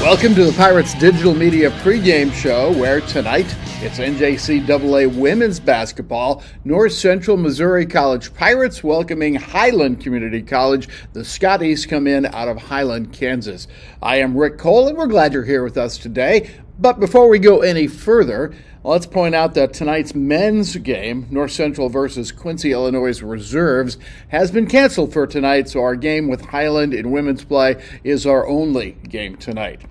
Welcome to the Pirates Digital Media pregame show, where tonight it's NJCAA women's basketball. North Central Missouri College Pirates welcoming Highland Community College. The Scotties come in out of Highland, Kansas. I am Rick Cole, and we're glad you're here with us today. But before we go any further, let's point out that tonight's men's game, North Central versus Quincy, Illinois Reserves, has been canceled for tonight, so our game with Highland in women's play is our only game tonight.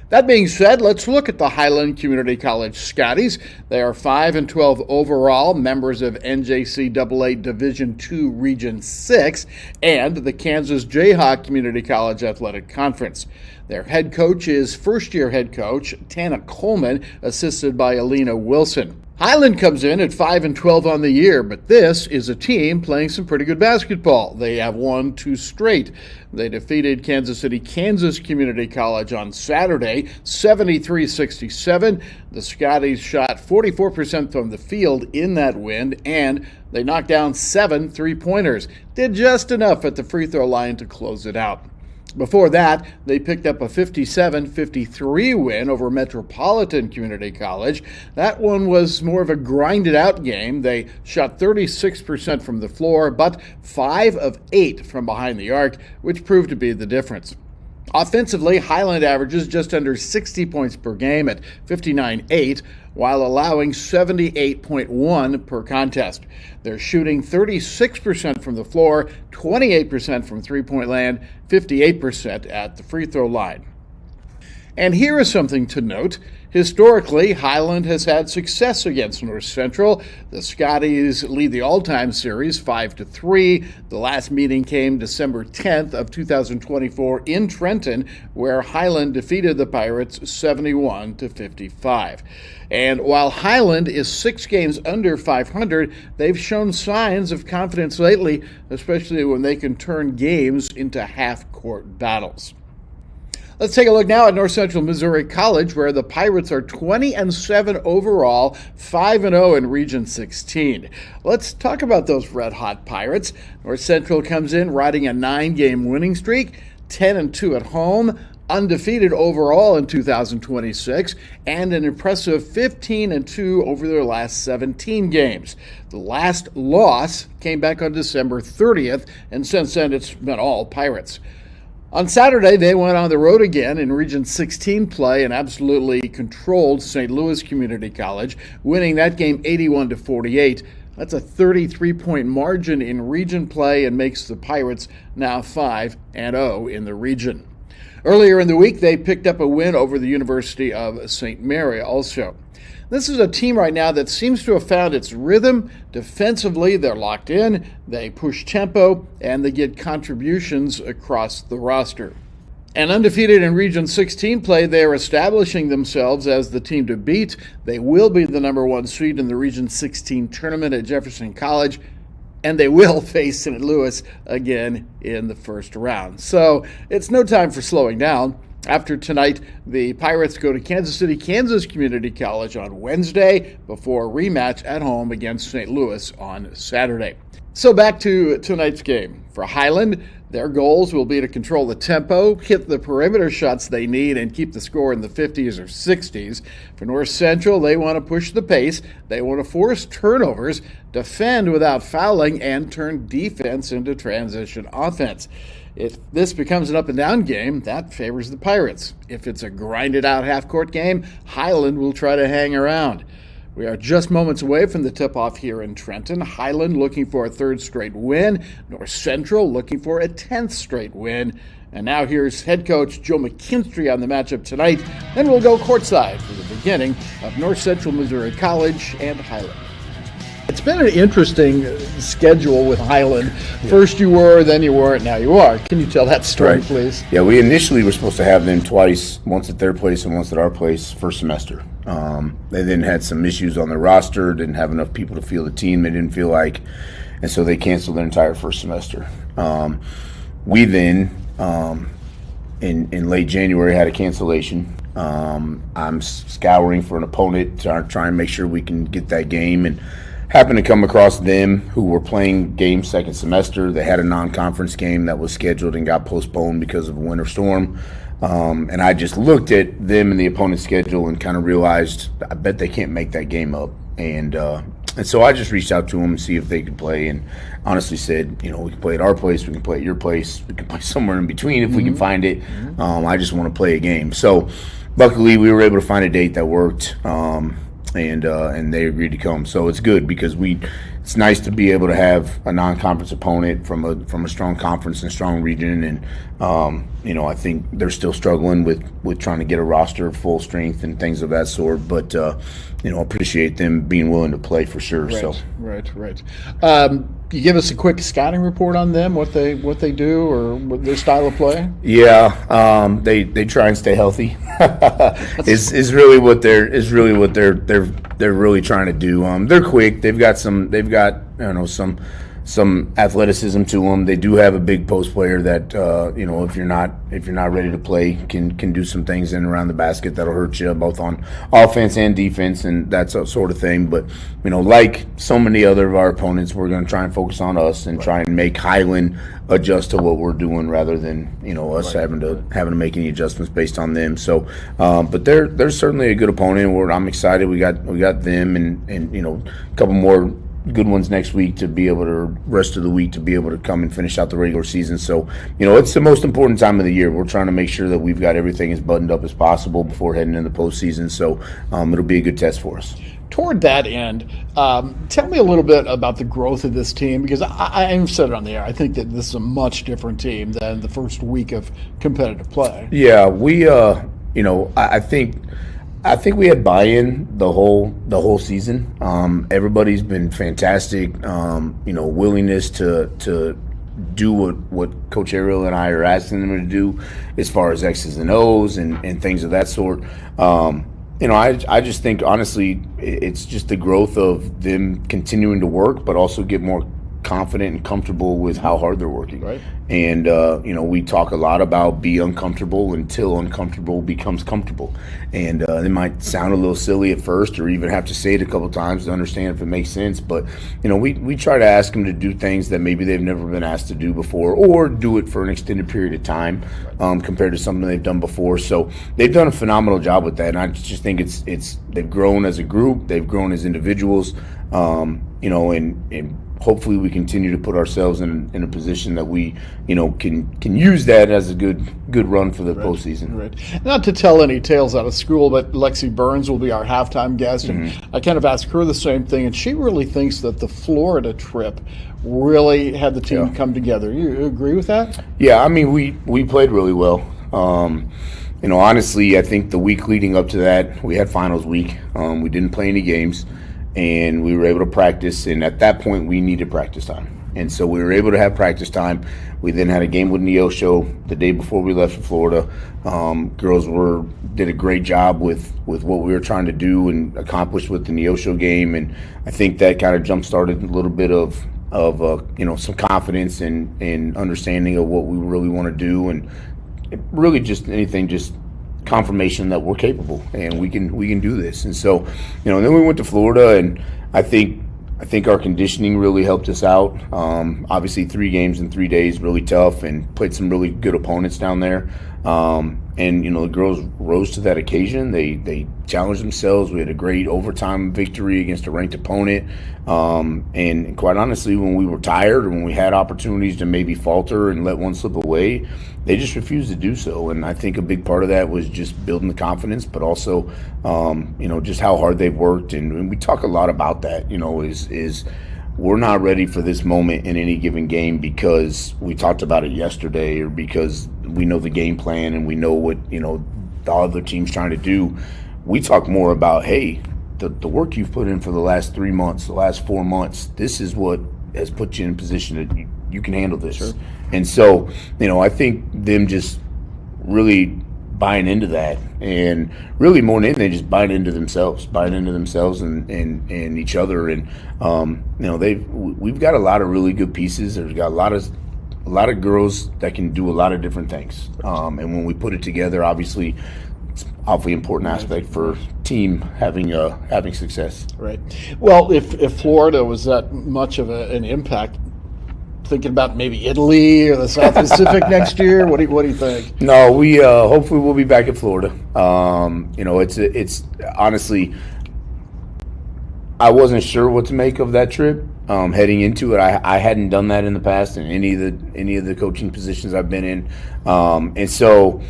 That being said, let's look at the Highland Community College Scotties. They are 5-12 overall, members of NJCAA Division II Region 6 and the Kansas Jayhawk Community College Athletic Conference. Their head coach is first-year head coach Tana Coleman, assisted by Alina Wilson. Highland comes in at 5-12 on the year, but this is a team playing some pretty good basketball. They have won 2 straight. They defeated Kansas City, Kansas Community College on Saturday, 73-67. The Scotties shot 44% from the field in that win, and they knocked down 7 3-pointers. Did just enough at the free throw line to close it out. Before that, they picked up a 57-53 win over Metropolitan Community College. That one was more of a grinded-out game. They shot 36% from the floor, but 5 of 8 from behind the arc, which proved to be the difference. Offensively, Highland averages just under 60 points per game at 59.8, while allowing 78.1 per contest. They're shooting 36% from the floor, 28% from three-point land, 58% at the free throw line. And here is something to note. Historically, Highland has had success against North Central. The Scotties lead the all-time series 5-3. The last meeting came December 10th of 2024 in Trenton, where Highland defeated the Pirates 71-55. And while Highland is 6 games under 500, they've shown signs of confidence lately, especially when they can turn games into half-court battles. Let's take a look now at North Central Missouri College, where the Pirates are 20-7 overall, 5-0 in Region 16. Let's talk about those red-hot Pirates. North Central comes in riding a 9-game winning streak, 10-2 at home, undefeated overall in 2026, and an impressive 15-2 over their last 17 games. The last loss came back on December 30th, and since then it's been all Pirates. On Saturday, they went on the road again in Region 16 play and absolutely controlled St. Louis Community College, winning that game 81-48. That's a 33-point margin in region play and makes the Pirates now 5-0 in the region. Earlier in the week, they picked up a win over the University of St. Mary also. This is a team right now that seems to have found its rhythm. Defensively, they're locked in, they push tempo, and they get contributions across the roster. And undefeated in Region 16 play, they are establishing themselves as the team to beat. They will be the number 1 seed in the Region 16 tournament at Jefferson College, and they will face St. Louis again in the first round. So it's no time for slowing down. After tonight, the Pirates go to Kansas City, Kansas Community College on Wednesday before a rematch at home against St. Louis on Saturday. So back to tonight's game. For Highland, their goals will be to control the tempo, hit the perimeter shots they need, and keep the score in the 50s or 60s. For North Central, they want to push the pace. They want to force turnovers, defend without fouling, and turn defense into transition offense. If this becomes an up-and-down game, that favors the Pirates. If it's a grinded-out half-court game, Highland will try to hang around. We are just moments away from the tip-off here in Trenton. Highland looking for a 3rd straight win. North Central looking for a 10th straight win. And now here's head coach Joe McKinstry on the matchup tonight. Then we'll go courtside for the beginning of North Central Missouri College and Highland. It's been an interesting schedule with Highland. First you were, then you weren't, now you are. Can you tell that story, please? Yeah, we initially were supposed to have them twice, once at their place and once at our place, first semester. They then had some issues on the roster, didn't have enough people to field the team they didn't feel like, and so they canceled their entire first semester. We then, in late January, had a cancellation. I'm scouring for an opponent to try and make sure we can get that game, and happened to come across them who were playing game second semester. They had a non-conference game that was scheduled and got postponed because of a winter storm. And I just looked at them and the opponent's schedule and kind of realized I bet they can't make that game up. And so I just reached out to them and see if they could play, and honestly said, we can play at our place, we can play at your place, we can play somewhere in between if we can find it. I just want to play a game. So luckily we were able to find a date that worked, and they agreed to come. So it's good because it's nice to be able to have a non-conference opponent from a strong conference and strong region, and I think they're still struggling with trying to get a roster of full strength and things of that sort. But appreciate them being willing to play for sure. Right. You give us a quick scouting report on them, what they do, or what their style of play. Yeah, they try and stay healthy. is really what they're really trying to do. They're quick. They've got some athleticism to them. They do have a big post player that if you're not ready to play can do some things in and around the basket that'll hurt you both on offense and defense and that sort of thing. But like so many other of our opponents, we're going to try and focus on us and try and make Highland adjust to what we're doing rather than us having to make any adjustments based on them. So, but they're certainly a good opponent. I'm excited. We got them and a couple more good ones next week to be able to rest of the week to be able to come and finish out the regular season. So it's the most important time of the year. We're trying to make sure that we've got everything as buttoned up as possible before heading into the postseason. So it'll be a good test for us. Toward that end, tell me a little bit about the growth of this team, because I've said it on the air. I think that this is a much different team than the first week of competitive play. Yeah, we I think we had buy-in the whole season. Everybody's been fantastic. Willingness to do what Coach Ariel and I are asking them to do, as far as X's and O's and things of that sort. I just think honestly, it's just the growth of them continuing to work, but also get more confident and comfortable with how hard they're working. Right. And we talk a lot about be uncomfortable until uncomfortable becomes comfortable. And it might sound a little silly at first, or even have to say it a couple times to understand if it makes sense. But we try to ask them to do things that maybe they've never been asked to do before, or do it for an extended period of time compared to something they've done before. So they've done a phenomenal job with that. And I just think it's they've grown as a group, they've grown as individuals, and hopefully we continue to put ourselves in a position that we, can use that as a good run for the postseason. Right. Not to tell any tales out of school, but Lexi Burns will be our halftime guest, and I kind of asked her the same thing, and she really thinks that the Florida trip really had the team come together. You agree with that? Yeah, I mean we played really well. Honestly, I think the week leading up to that, we had finals week. We didn't play any games, and we were able to practice, and at that point we needed practice time. And so we were able to have practice time. We then had a game with Neosho the day before we left for Florida. Girls did a great job with what we were trying to do and accomplish with the Neosho game, and I think that kind of jump-started a little bit of some confidence and understanding of what we really want to do, and really just confirmation that we're capable and we can do this. And so, then we went to Florida, and I think our conditioning really helped us out. Obviously 3 games in 3 days, really tough, and played some really good opponents down there. And the girls rose to that occasion. They challenged themselves. We had a great overtime victory against a ranked opponent. And quite honestly, when we were tired or when we had opportunities to maybe falter and let one slip away, they just refused to do so. And I think a big part of that was just building the confidence, but also, just how hard they've worked. And we talk a lot about that, is we're not ready for this moment in any given game because we talked about it yesterday, or because we know the game plan and we know what, the other team's trying to do. We talk more about, hey, the work you've put in for the last 3 months, the last 4 months, this is what has put you in a position that you can handle this. Sure. And so, I think them just really buying into that, and really more than anything, just buying into themselves and each other. And we've got a lot of really good pieces. There's got a lot of girls that can do a lot of different things. And when we put it together, obviously it's an awfully important aspect for team having success. Right. Well, if Florida was that much of an impact, thinking about maybe Italy or the South Pacific next year? What do you think? No, we hopefully we'll be back in Florida. It's honestly, I wasn't sure what to make of that trip heading into it. I hadn't done that in the past in any of the coaching positions I've been in, and so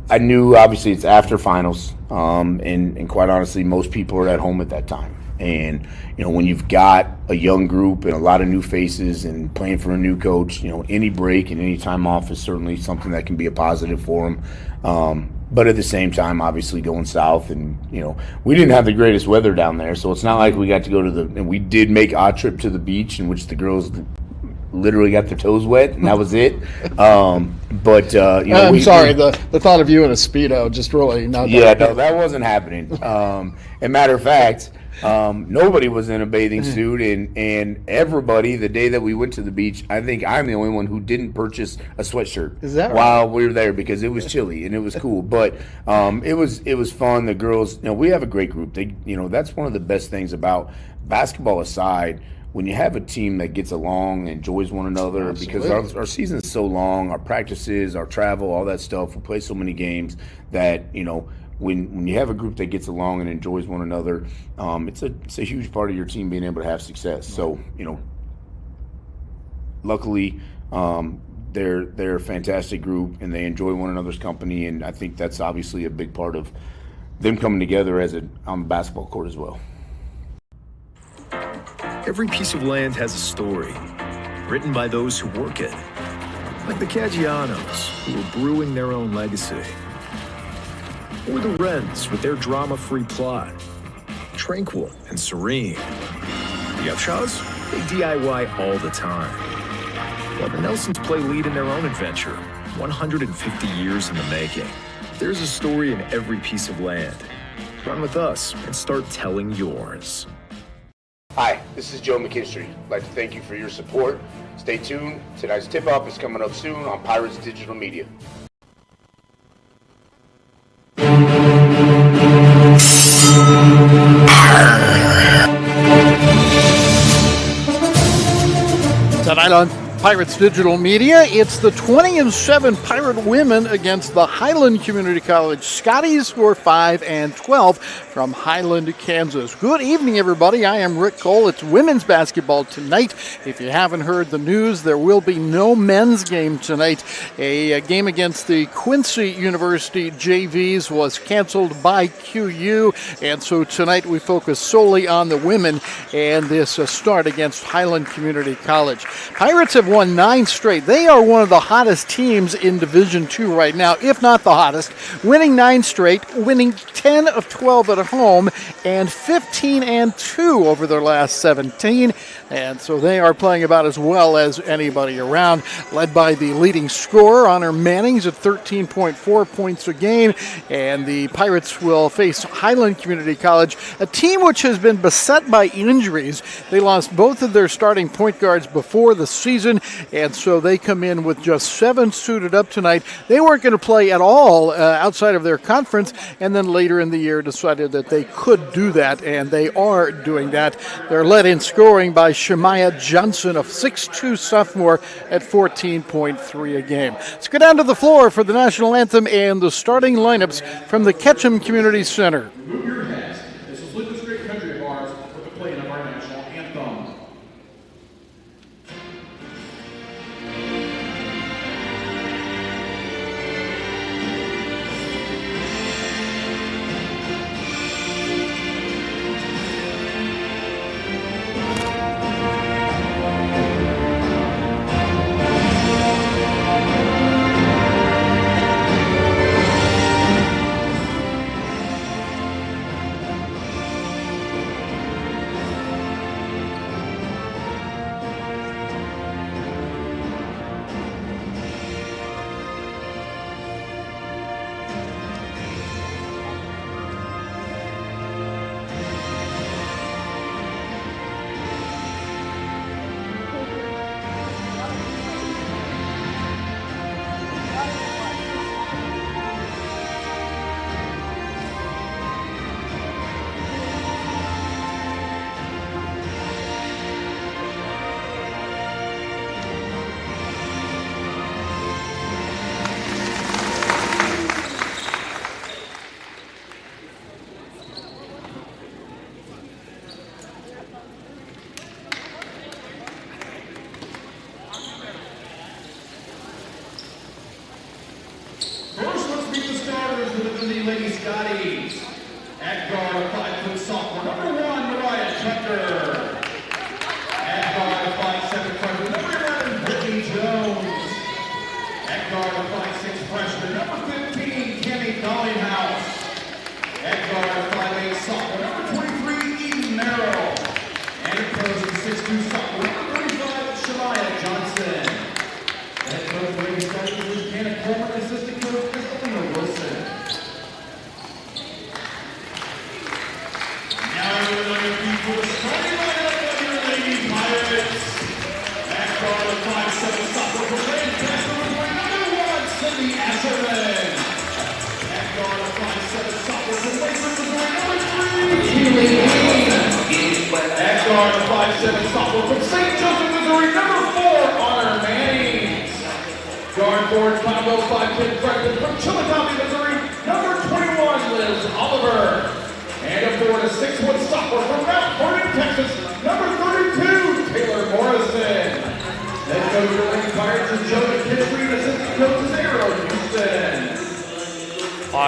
I knew obviously it's after finals, and quite honestly, most people are at home at that time. And when you've got a young group and a lot of new faces and playing for a new coach, any break and any time off is certainly something that can be a positive for them. But at the same time, obviously going south, and we didn't have the greatest weather down there, so it's not like we got to go to and we did make a trip to the beach in which the girls literally got their toes wet, and that was it. But I'm sorry, the thought of you in a Speedo just really not. Yeah, no, that wasn't happening. And matter of fact, nobody was in a bathing suit, and everybody, the day that we went to the beach, I think I'm the only one who didn't purchase a sweatshirt. Is that right? While we were there, because it was chilly and it was cool. But it was fun. The girls, we have a great group. They, that's one of the best things about basketball aside. When you have a team that gets along, enjoys one another, Absolutely. because our season is so long, our practices, our travel, all that stuff, we play so many games that, when you have a group that gets along and enjoys one another, it's a huge part of your team being able to have success. So, luckily, they're a fantastic group and they enjoy one another's company, and I think that's obviously a big part of them coming together on the basketball court as well. Every piece of land has a story, written by those who work it, like the Caggianos, who are brewing their own legacy, or the Wrens with their drama-free plot, tranquil and serene. The Upshaws, they DIY all the time, while the Nelsons play lead in their own adventure, 150 years in the making. There's a story in every piece of land. Run with us and start telling yours. Hi, this is Joe McKinstry. I'd like to thank you for your support. Stay tuned. Tonight's tip-off is coming up soon on Pirates Digital Media. Tonight on Pirates Digital Media, it's the 20-7 Pirate women against the Highland Community College Scotties, who are 5-12 from Highland, Kansas. Good evening, everybody. I am Rick Cole. It's women's basketball tonight. If you haven't heard the news, there will be no men's game tonight. A game against the Quincy University JVs was canceled by QU, and so tonight we focus solely on the women and this start against Highland Community College. Pirates have won 9 straight. They are one of the hottest teams in Division II right now, if not the hottest, winning 9 straight, winning 10 of 12 at home, and 15-2 over their last 17. And so they are playing about as well as anybody around, led by the leading scorer, Honor Mannings, at 13.4 points a game. And the Pirates will face Highland Community College, a team which has been beset by injuries. They lost both of their starting point guards before the season, and so they come in with just 7 suited up tonight. They weren't going to play at all outside of their conference, and then later in the year decided that they could do that, and they are doing that. They're led in scoring by Shemaiah Johnson, a 6'2 sophomore, at 14.3 a game. Let's go down to the floor for the national anthem and the starting lineups from the Ketchum Community Center. Move your heads. This is Lucas Creek Country Bars with the playing of our national anthem. for the Lady Scotties. At guard, 5-foot sophomore, number 1, Mariah Tucker. At guard, 5'7" freshman, number 11, Brittany Jones. At guard, 5'6" freshman, number 15, Tammy Dollinghouse. At guard, 5'8" sophomore, number 23, Eden Merrill. And opposing 6'2" sophomore, number 35, Shemaya Johnson. Head coach Lady Scotties is Janet Coleman, assistant coach Christina Wilson. Now we're going to be for the starting lineup of your Lady Pirates. At guard, 5'7" sophomore for Lancaster, number 1, Cindy Asherman. At guard, 5'7" sophomore for Lakeland, number 3, Keely Haynes. At guard, 5'7" sophomore from St. Joseph, Missouri, number 4, Honor Mannings. Guard forward, 5'10" freshman from Chillicothe, Missouri, number 21, Liz Oliver. And a 4 to 6-foot sophomore from Mount Vernon, Texas, number 32, Taylor Morrison. Head coach of the Lady Pirates is Joe McKinstry, assistant coach is Arrow Houston.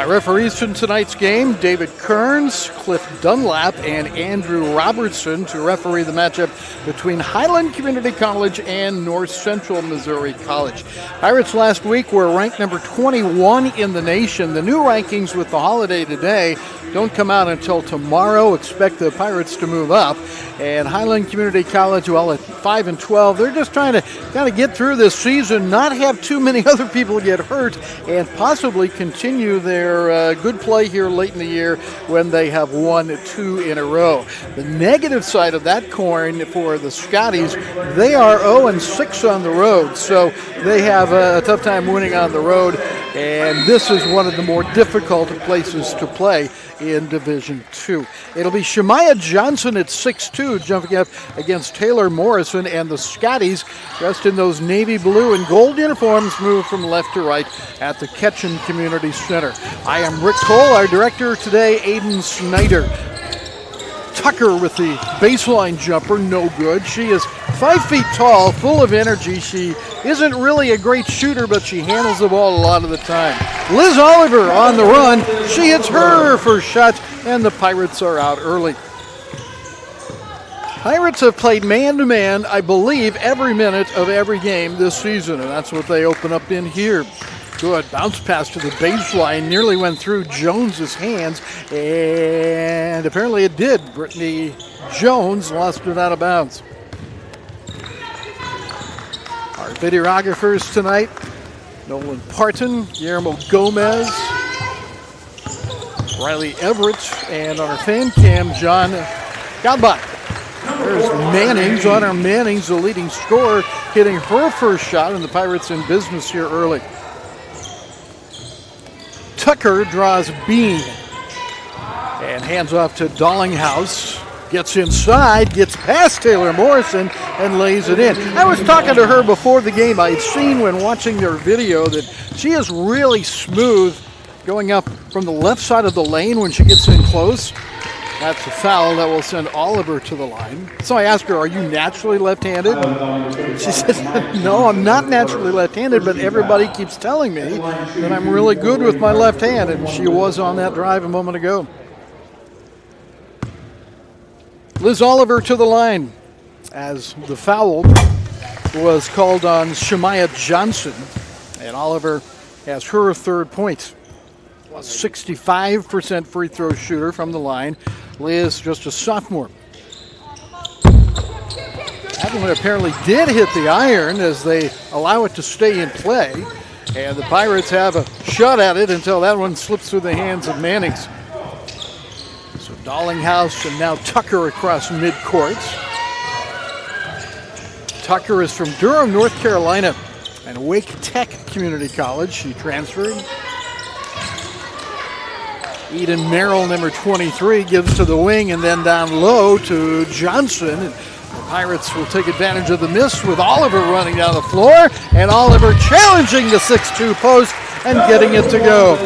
Referees in tonight's game, David Kearns, Cliff Dunlap, and Andrew Robertson to referee the matchup between Highland Community College and North Central Missouri College. Pirates last week were ranked number 21 in the nation. The new rankings with the holiday today don't come out until tomorrow. Expect the Pirates to move up. And Highland Community College, well, at 5-12, they're just trying to kind of get through this season, not have too many other people get hurt, and possibly continue their good play here late in the year when they have won 2 in a row. The negative side of that coin for the Scotties, they are 0-6 on the road, so they have a tough time winning on the road, and this is one of the more difficult places to play in Division II. It'll be Shemaya Johnson at 6'2", jumping up against Taylor Morrison, and the Scotties, dressed in those navy blue and gold uniforms, move from left to right at the Ketchum Community Center. I am Rick Cole, our director today, Aiden Snyder. Tucker with the baseline jumper, no good. She is 5 feet tall, full of energy. She isn't really a great shooter, but she handles the ball a lot of the time. Liz Oliver on the run. She hits her first shot, and the Pirates are out early. Pirates have played man-to-man, I believe, every minute of every game this season, and that's what they open up in here. Good bounce pass to the baseline, nearly went through Jones's hands, and apparently it did. Brittany Jones lost it out of bounds. Our videographers tonight, Nolan Parton, Guillermo Gomez, Riley Everett, and on our fan cam, John Godbot. There's Mannings, Honor Mannings, the leading scorer, hitting her first shot, and the Pirates in business here early. Tucker draws Bean and hands off to Dollinghouse. Gets inside, gets past Taylor Morrison, and lays it in. I was talking to her before the game. I had seen when watching their video that she is really smooth going up from the left side of the lane when she gets in close. That's a foul that will send Oliver to the line. So I asked her, are you naturally left-handed? She says, no, I'm not naturally left-handed, but everybody keeps telling me that I'm really good with my left hand, and she was on that drive a moment ago. Liz Oliver to the line as the foul was called on Shemaya Johnson, and Oliver has her third point. A 65% free throw shooter from the line. Liz, just a sophomore. That one apparently did hit the iron as they allow it to stay in play. And the Pirates have a shot at it until that one slips through the hands of Mannings. So Dollinghouse and now Tucker across midcourt. Tucker is from Durham, North Carolina, and Wake Tech Community College. She transferred. Eden Merrill, number 23, gives to the wing and then down low to Johnson. The Pirates will take advantage of the miss with Oliver running down the floor, and Oliver challenging the 6'2" post and getting it to go.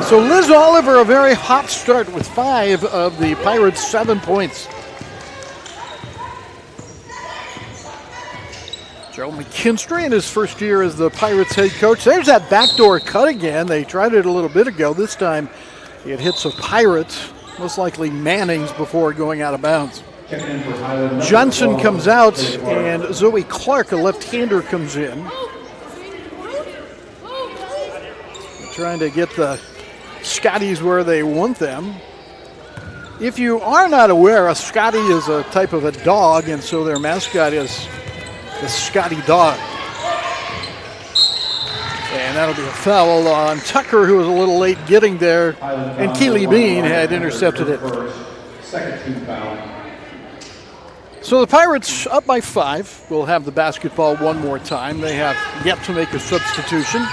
So Liz Oliver, a very hot start with 5 of the Pirates' 7 points. Joe McKinstry in his first year as the Pirates head coach. There's that backdoor cut again. They tried it a little bit ago. This time it hits a Pirate, most likely Manning's, before going out of bounds. Johnson comes out, and Zoe Clark, a left-hander, comes in. They're trying to get the Scotties where they want them. If you are not aware, a Scotty is a type of a dog, and so their mascot is the Scotty Dog. And that'll be a foul on Tucker, who was a little late getting there, and Keely Bean had intercepted it. Second team foul. So the Pirates, up by 5, will have the basketball one more time. They have yet to make a substitution.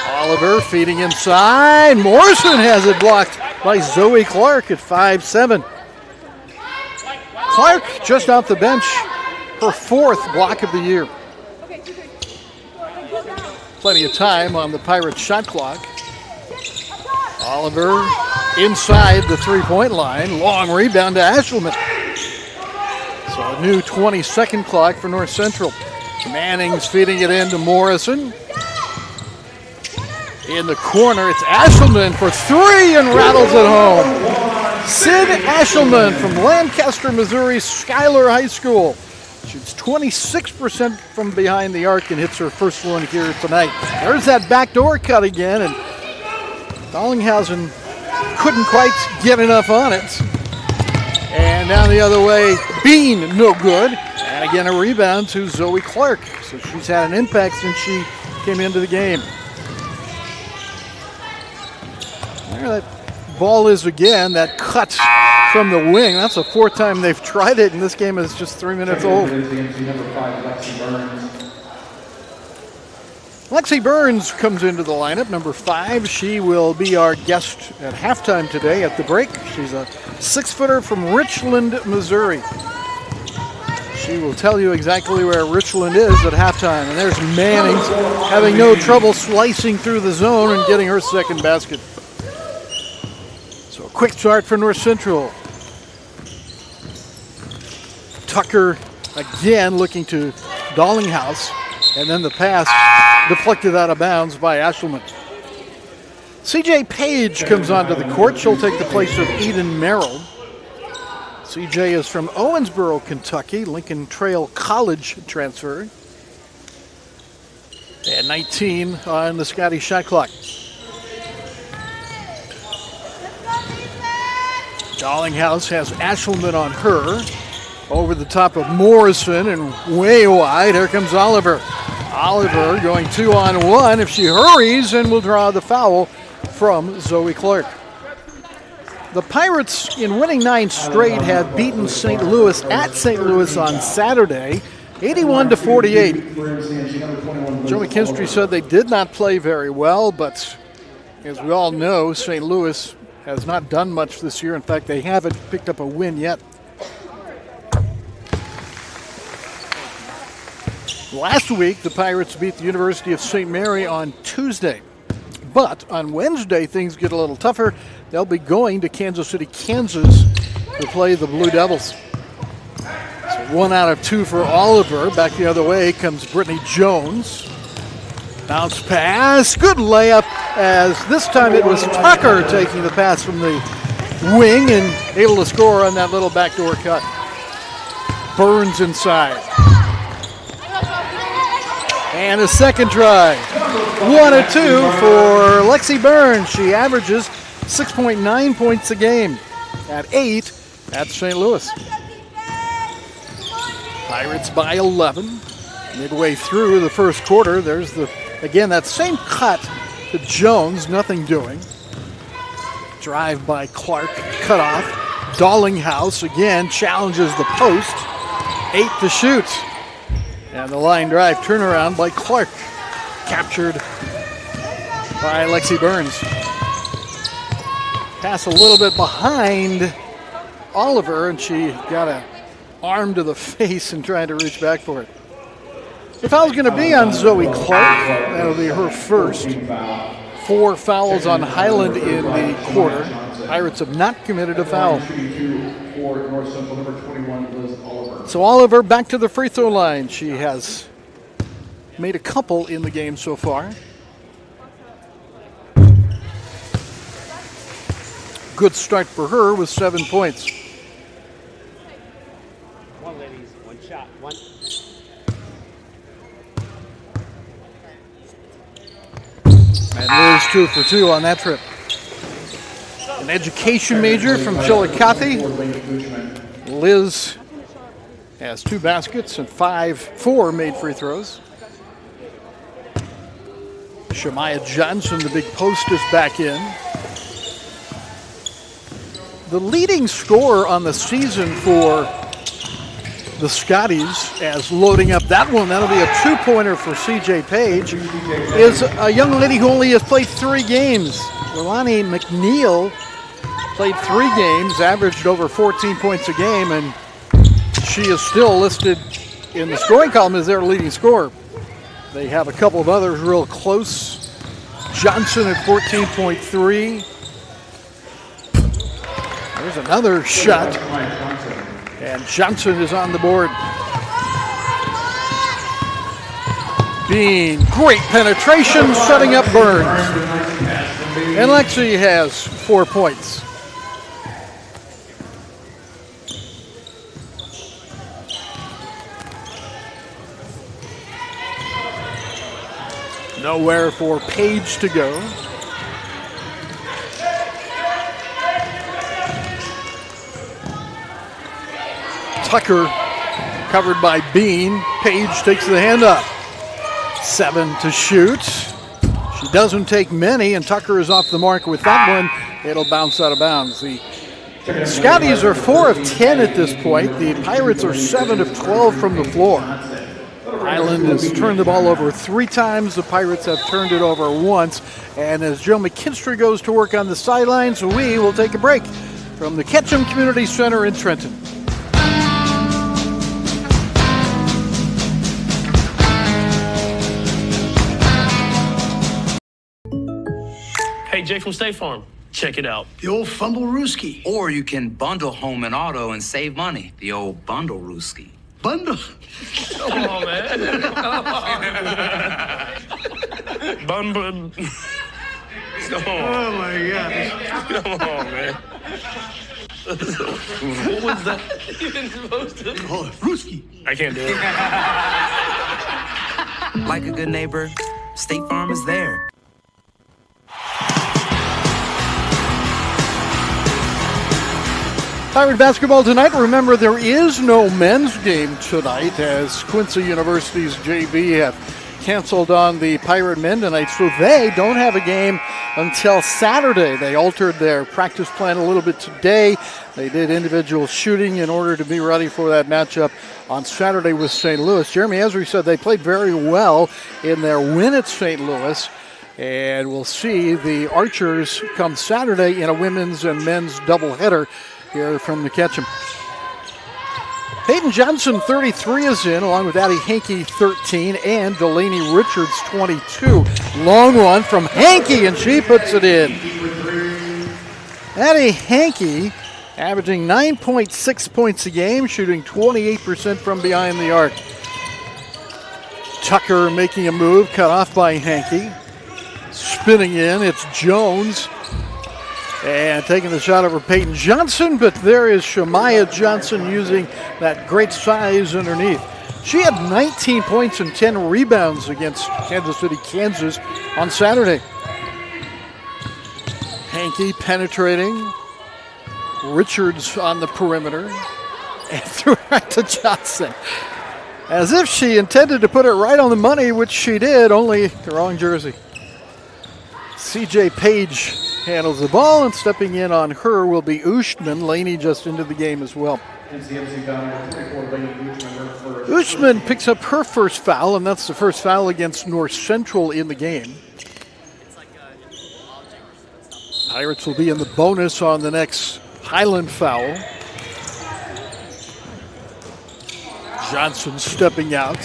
Oliver feeding inside. Morrison has it blocked by Zoe Clark at 5'7". Clark just off the bench, her 4th block of the year. Plenty of time on the Pirates shot clock. Oliver inside the three-point line. Long rebound to Ashelman. So a new 20-second clock for North Central. Manning's feeding it in to Morrison. In the corner, it's Ashelman for 3 and rattles it home. Sid Ashelman from Lancaster, Missouri, Schuyler High School. Shoots 26% from behind the arc and hits her first one here tonight. There's that backdoor cut again, and Dollinghausen couldn't quite get enough on it. And down the other way, Bean, no good. And again, a rebound to Zoe Clark. So she's had an impact since she came into the game. There that ball is again, that cut from the wing. That's the 4th time they've tried it, and this game is just 3 minutes old. Lexi Burns comes into the lineup, number 5. She will be our guest at halftime today at the break. She's a 6-footer from Richland, Missouri. She will tell you exactly where Richland is at halftime. And there's Mannings having no trouble slicing through the zone and getting her 2nd basket. So a quick start for North Central. Tucker again looking to Dollinghouse, and then the pass deflected out of bounds by Ashelman. CJ Page comes onto the court. She'll take the place of Eden Merrill. CJ is from Owensboro, Kentucky, Lincoln Trail College transfer. And 19 on the Scotty shot clock. Dollinghouse has Ashelman on her. Over the top of Morrison and way wide. Here comes Oliver. Oliver going 2-on-1 if she hurries, and will draw the foul from Zoe Clark. The Pirates, in winning 9 straight, had beaten St. Louis at St. Louis on Saturday, 81-48. Joe McKinstry said they did not play very well, but as we all know, St. Louis has not done much this year. In fact, they haven't picked up a win yet. Last week, the Pirates beat the University of St. Mary on Tuesday. But on Wednesday, things get a little tougher. They'll be going to Kansas City, Kansas to play the Blue Devils. So 1 out of 2 for Oliver. Back the other way comes Brittany Jones. Bounce pass. Good layup, as this time it was Tucker taking the pass from the wing and able to score on that little backdoor cut. Burns inside. And a second try. 1 of 2 for Lexi Burns. She averages 6.9 points a game at 8 at St. Louis. Pirates by 11. Midway through the first quarter, there's again that same cut to Jones, nothing doing. Drive by Clark, cut off. Dollinghouse again challenges the post. 8 to shoot. And the line drive turnaround by Clark. Captured by Lexi Burns. Pass a little bit behind Oliver, and she got an arm to the face and trying to reach back for it. The foul's going to be on Zoe Clark. That'll be her first. 4 fouls on Highland in the quarter. Pirates have not committed a foul. So Oliver back to the free throw line. She has made a couple in the game so far. Good start for her with 7 points. One, ladies. One shot. One. And Liz 2 for 2 on that trip. An education major from Chillicothe. Liz has 2 baskets and 4 made free throws. Shemaya Johnson, the big post, is back in. The leading scorer on the season for the Scotties, as loading up that one, that'll be a 2-pointer for CJ Page, is a young lady who only has played 3 games. Leilani McNeil played 3 games, averaged over 14 points a game, and she is still listed in the scoring column as their leading scorer. They have a couple of others real close. Johnson at 14.3. There's another shot, and Johnson is on the board. Bean, great penetration, setting up Burns. And Lexi has 4 points. Nowhere for Page to go. Tucker covered by Bean. Page takes the handoff. 7 to shoot. She doesn't take many, and Tucker is off the mark with that one. It'll bounce out of bounds. The Scotties are 4 of 10 at this point. The Pirates are 7 of 12 from the floor. Highland has turned the ball over 3 times. The Pirates have turned it over once. And as Joe McKinstry goes to work on the sidelines, we will take a break from the Ketchum Community Center in Trenton. Hey, Jay from State Farm. Check it out. The old Fumble-Rooski. Or you can bundle home and auto and save money. The old Bundle-Rooski. Bundle. Come on, man. Bundle. Come on. Oh, my gosh. Come on, man. What was that even supposed to? Call it Rooski. I can't do it. Like a good neighbor, State Farm is there. Pirate basketball tonight. Remember, there is no men's game tonight as Quincy University's JV have canceled on the Pirate men tonight, so they don't have a game until Saturday. They altered their practice plan a little bit today. They did individual shooting in order to be ready for that matchup on Saturday with St. Louis. Jeremy Esri said they played very well in their win at St. Louis, and we'll see the Archers come Saturday in a women's and men's doubleheader here from the Ketchum. Peyton Johnson, 33, is in, along with Addie Hankey, 13, and Delaney Richards, 22. Long one from Hankey, and she puts it in. Addie Hankey averaging 9.6 points a game, shooting 28% from behind the arc. Tucker making a move, cut off by Hankey. Spinning in, it's Jones. And taking the shot over Peyton Johnson, but there is Shemaya Johnson using that great size underneath. She had 19 points and 10 rebounds against Kansas City, Kansas on Saturday. Hankey penetrating. Richards on the perimeter. And threw it right to Johnson. As if she intended to put it right on the money, which she did, only the wrong jersey. CJ Page handles the ball, and stepping in on her will be Ushman. Laney just into the game as well. Ushman picks up her first foul, and that's the first foul against North Central in the game. Pirates will be in the bonus on the next Highland foul. Johnson stepping out.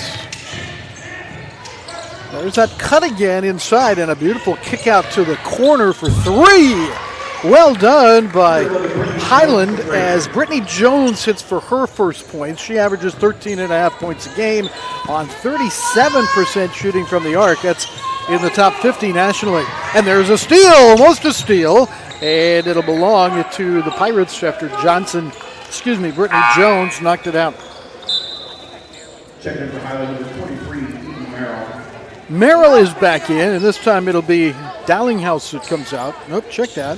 There's that cut again inside, and a beautiful kick out to the corner for 3. Well done by Highland as Brittany Jones hits for her first points. She averages 13.5 points a game on 37% shooting from the arc. That's in the top 50 nationally. And there's a steal, almost a steal, and it'll belong to the Pirates after Brittany Jones knocked it out. Checking for Highland number 23, Eden Merrill. Merrill is back in, and this time it'll be Dallinghouse that comes out. Nope, check that.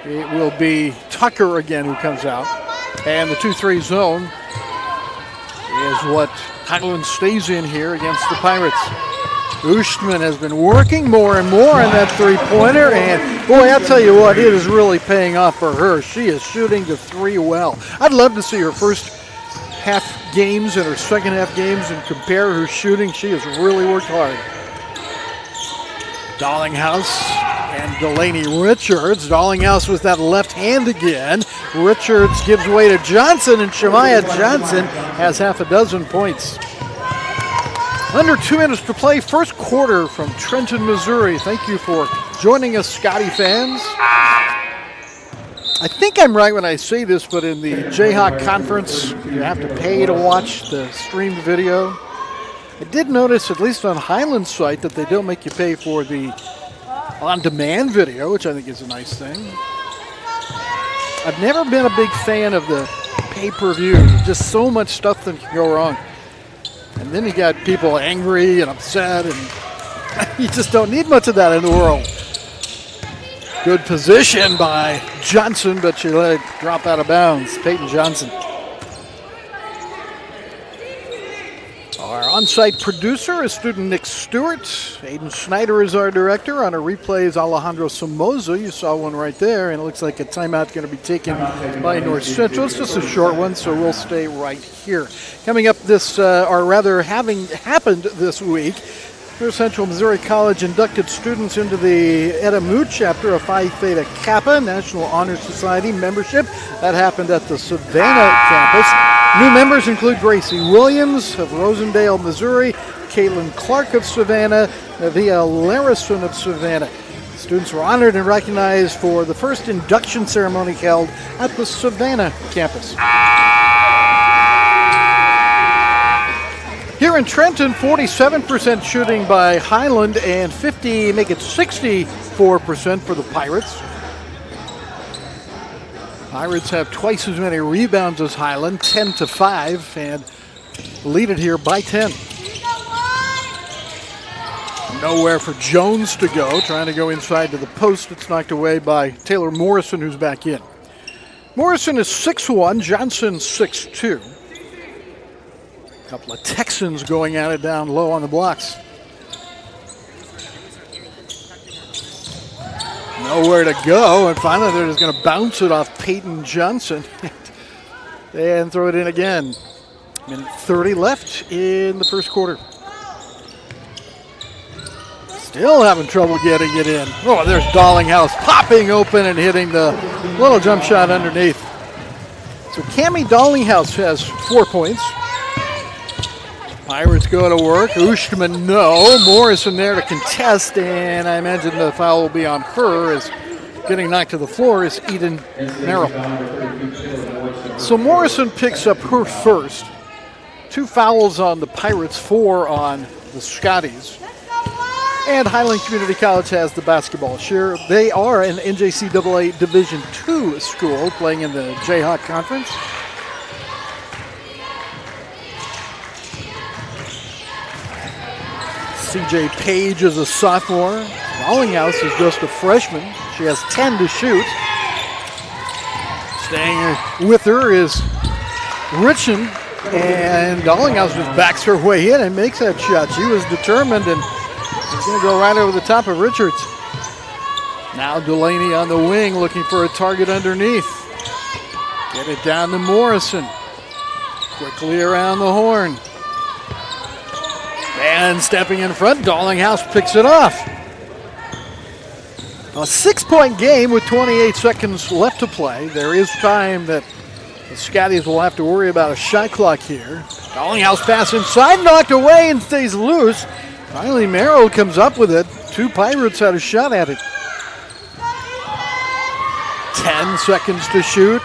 It will be Tucker again who comes out. And the 2-3 zone is what Highland stays in here against the Pirates. Oostman has been working more and more on that three-pointer, and boy, I'll tell you what, it is really paying off for her. She is shooting the three well. I'd love to see her first half games and her second half games and compare her shooting. She has really worked hard. Dallinghouse and Delaney Richards. Dallinghouse with that left hand again. Richards gives way to Johnson, and Shemaya Johnson has half a dozen points. Under 2 minutes to play, first quarter from Trenton, Missouri. Thank you for joining us, Scotty fans. I think I'm right when I say this, but in the Jayhawk Conference, you have to pay to watch the streamed video. I did notice, at least on Highland's site, that they don't make you pay for the on-demand video, which I think is a nice thing. I've never been a big fan of the pay-per-view. Just so much stuff that can go wrong. And then you got people angry and upset, and you just don't need much of that in the world. Good position by Johnson, but she let it drop out of bounds. Peyton Johnson. Our on-site producer is student Nick Stewart. Aiden Snyder is our director. On our replays, Alejandro Somoza. You saw one right there, and it looks like a timeout going to be taken by North Central. It's just a short one, so we'll stay right here. Coming up having happened this week, North Central Missouri College inducted students into the Eta Mu chapter of Phi Theta Kappa National Honor Society membership. That happened at the Savannah campus. New members include Gracie Williams of Rosendale, Missouri, Caitlin Clark of Savannah, Navia Larison of Savannah. Students were honored and recognized for the first induction ceremony held at the Savannah campus. Here in Trenton, 47% shooting by Highland and 64% for the Pirates. Pirates have twice as many rebounds as Highland, 10-5, and lead it here by 10. Nowhere for Jones to go, trying to go inside to the post. It's knocked away by Taylor Morrison, who's back in. Morrison is 6'1", Johnson 6'2". A couple of Texans going at it down low on the blocks. Nowhere to go, and finally they're just going to bounce it off Peyton Johnson and throw it in again. Minute 30 left in the first quarter. Still having trouble getting it in. Oh, there's Dallinghouse popping open and hitting the little jump shot underneath. So Cammie Dallinghouse has 4 points. Pirates go to work. Oostman, no. Morrison there to contest, and I imagine the foul will be on her as getting knocked to the floor is Eden Merrill. So Morrison picks up her first. 2 fouls on the Pirates, 4 on the Scotties. And Highland Community College has the basketball share. They are an NJCAA Division II school playing in the Jayhawk Conference. CJ Page is a sophomore. Dallinghouse is just a freshman. She has 10 to shoot. Staying with her is Richmond, and Dallinghouse just backs her way in and makes that shot. She was determined, and it's going to go right over the top of Richards. Now Delaney on the wing looking for a target underneath. Get it down to Morrison. Quickly around the horn. And stepping in front, Dallinghouse picks it off. A 6-point game with 28 seconds left to play. There is time that the Scotties will have to worry about a shot clock here. Dallinghouse pass inside, knocked away and stays loose. Finally, Merrill comes up with it. 2 Pirates had a shot at it. 10 seconds to shoot.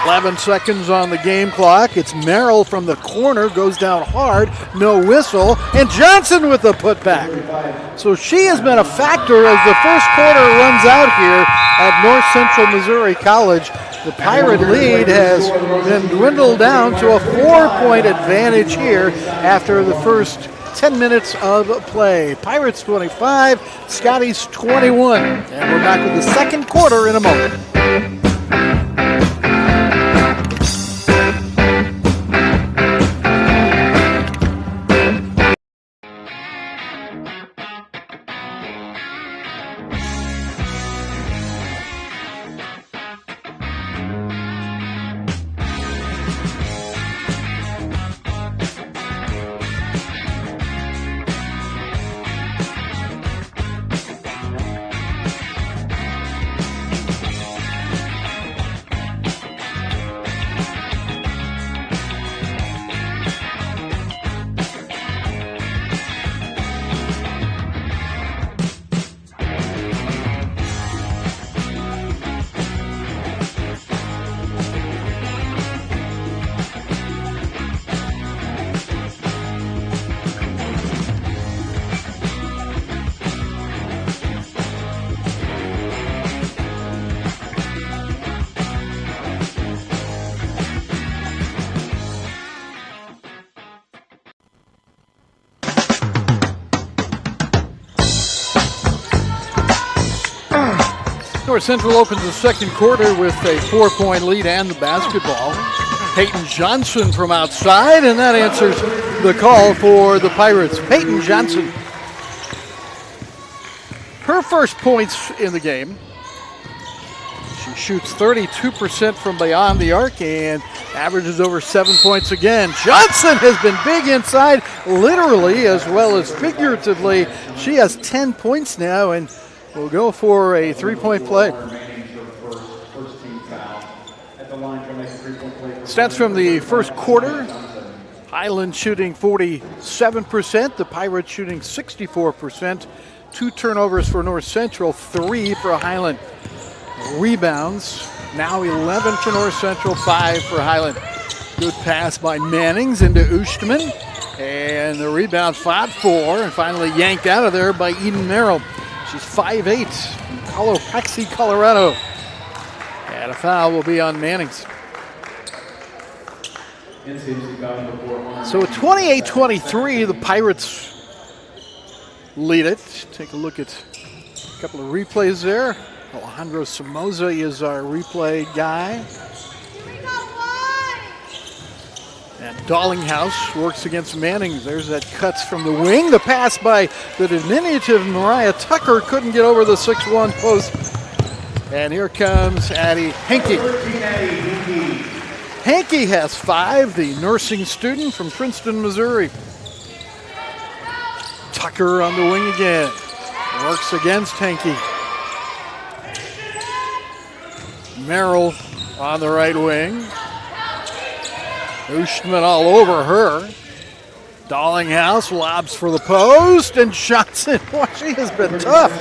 11 seconds on the game clock. It's Merrill from the corner, goes down hard, no whistle, and Johnson with the putback. So she has been a factor as the first quarter runs out here at North Central Missouri College. The Pirate lead has been dwindled down to a 4-point advantage here after the first 10 minutes of play. Pirates 25, Scotties 21. And we're back with the second quarter in a moment. North Central opens the second quarter with a 4-point lead and the basketball. Peyton Johnson from outside, and that answers the call for the Pirates. Peyton Johnson. Her first points in the game. She shoots 32% from beyond the arc and averages over 7 points again. Johnson has been big inside, literally as well as figuratively. She has 10 points now, and we'll go for a 3-point play. Stats from the first quarter. Highland shooting 47%. The Pirates shooting 64%. 2 turnovers for North Central, 3 for Highland. Rebounds, now 11 for North Central, 5 for Highland. Good pass by Mannings into Oostman. And the rebound fought for and finally yanked out of there by Eden Merrill. She's 5'8", from Colopaxi, Colorado. And a foul will be on Mannings. So at 28-23, the Pirates lead it. Take a look at a couple of replays there. Alejandro Somoza is our replay guy. And Dallinghouse works against Mannings. There's that cuts from the wing. The pass by the diminutive Mariah Tucker couldn't get over the 6'1" post. And here comes Addie Henke. Henke has 5, the nursing student from Princeton, Missouri. Tucker on the wing again. Works against Henke. Merrill on the right wing. Oostman all over her. Dallinghouse lobs for the post, and Johnson, boy, she has been tough.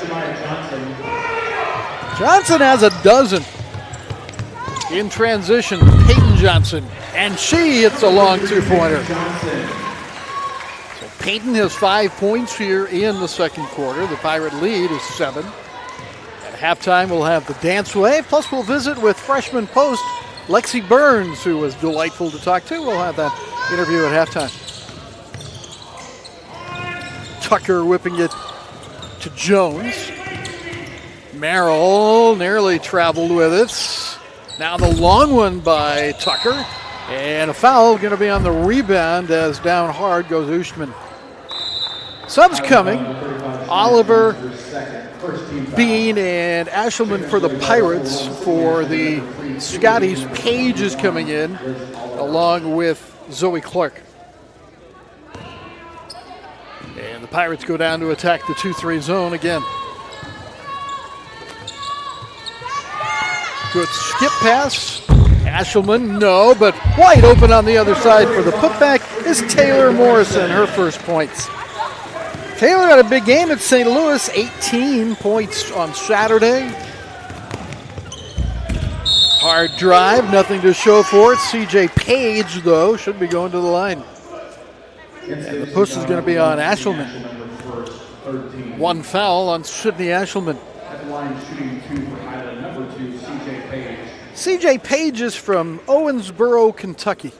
Johnson has a dozen. In transition, Peyton Johnson, and she hits a long 2-pointer. So Peyton has 5 points here in the second quarter. The Pirate lead is 7. At halftime, we'll have the dance wave, plus we'll visit with freshman post Lexi Burns, who was delightful to talk to. We'll have that interview at halftime. Tucker whipping it to Jones. Merrill nearly traveled with it. Now the long one by Tucker. And a foul going to be on the rebound as down hard goes Oostman. Subs coming. Oliver, Bean, and Ashelman for the Pirates. For the Scotties, Page is coming in along with Zoe Clark. And the Pirates go down to attack the 2-3 zone again. Good skip pass. Ashelman, no, but wide open on the other side for the putback is Taylor Morrison, her first points. Taylor had a big game at St. Louis, 18 points on Saturday. Hard drive, nothing to show for it. CJ Page, though, should be going to the line. And the push is going to be on Ashelman. One foul on Sydney Ashelman. At the line, shooting 2 for Highland, number 2, CJ Page. CJ Page is from Owensboro, Kentucky.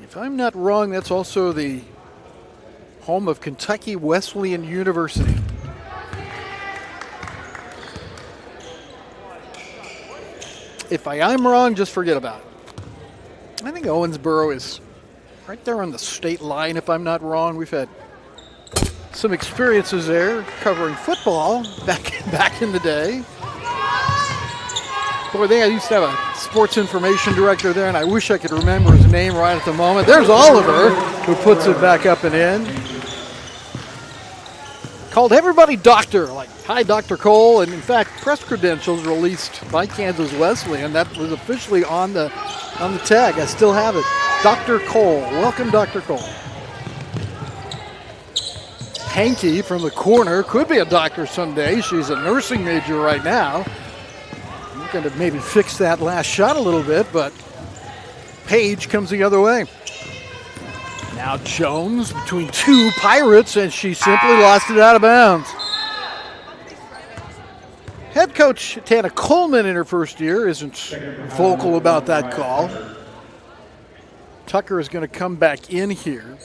If I'm not wrong, that's also the home of Kentucky Wesleyan University. If I'm wrong, just forget about it. I think Owensboro is right there on the state line, if I'm not wrong. We've had some experiences there covering football back in the day. Boy, they used to have a sports information director there, and I wish I could remember his name right at the moment. There's Oliver, who puts it back up and in. Called everybody doctor, like, hi, Dr. Cole. And in fact, press credentials released by Kansas Wesleyan, that was officially on the tag. I still have it. Dr. Cole. Welcome, Dr. Cole. Hankey from the corner could be a doctor someday. She's a nursing major right now. I'm going to maybe fix that last shot a little bit, but Page comes the other way. Now Jones between two Pirates, and she simply lost it out of bounds. Head coach Tana Coleman in her first year isn't vocal about that call. Tucker is going to come back in here.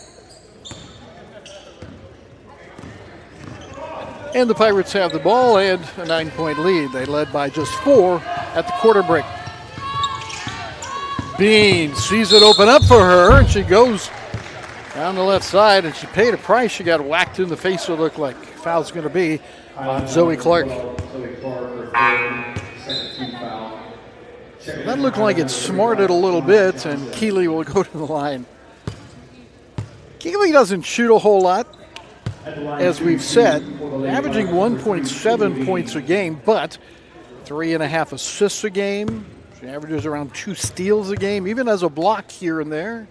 And the Pirates have the ball and a 9-point lead. They led by just 4 at the quarter break. Bean sees it open up for her, and she goes down the left side, and she paid a price. She got whacked in the face, so it looked like foul's going to be on Zoe Clark. That looked like it smarted a little bit, and Keeley will go to the line. Keeley doesn't shoot a whole lot, as we've said, averaging 1.7 points a game, but 3.5 assists a game. She averages around 2 steals a game, even as a block here and there.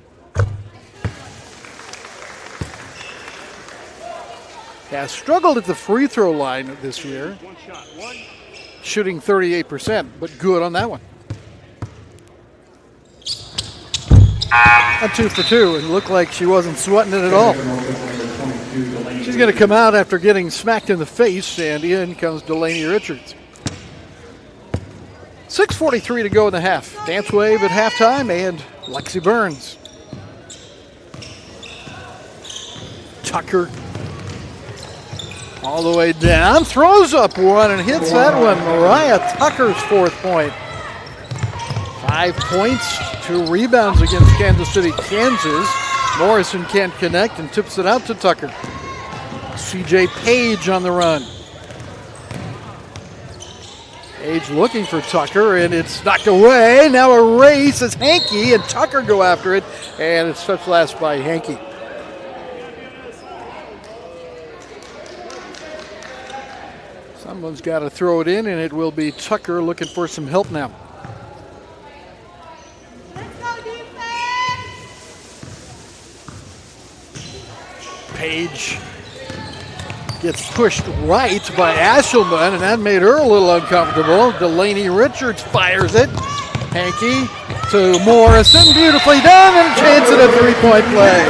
Has struggled at the free throw line this year, shooting 38%, but good on that one. A 2 for 2. It looked like she wasn't sweating it at all. She's going to come out after getting smacked in the face, and in comes Delaney Richards. 6:43 to go in the half. Dance wave at halftime, and Lexi Burns. Tucker all the way down, throws up one and hits that one. Mariah Tucker's 4th point. 5 points, 2 rebounds against Kansas City, Kansas. Morrison can't connect and tips it out to Tucker. CJ Page on the run. Page looking for Tucker, and it's knocked away. Now a race as Hankey and Tucker go after it, and it's touched last by Hankey. Someone's got to throw it in, and it will be Tucker looking for some help now. Page gets pushed right by Ashelman, and that made her a little uncomfortable. Delaney Richards fires it. Hankey to Morrison, beautifully done, and a chance at a 3-point play.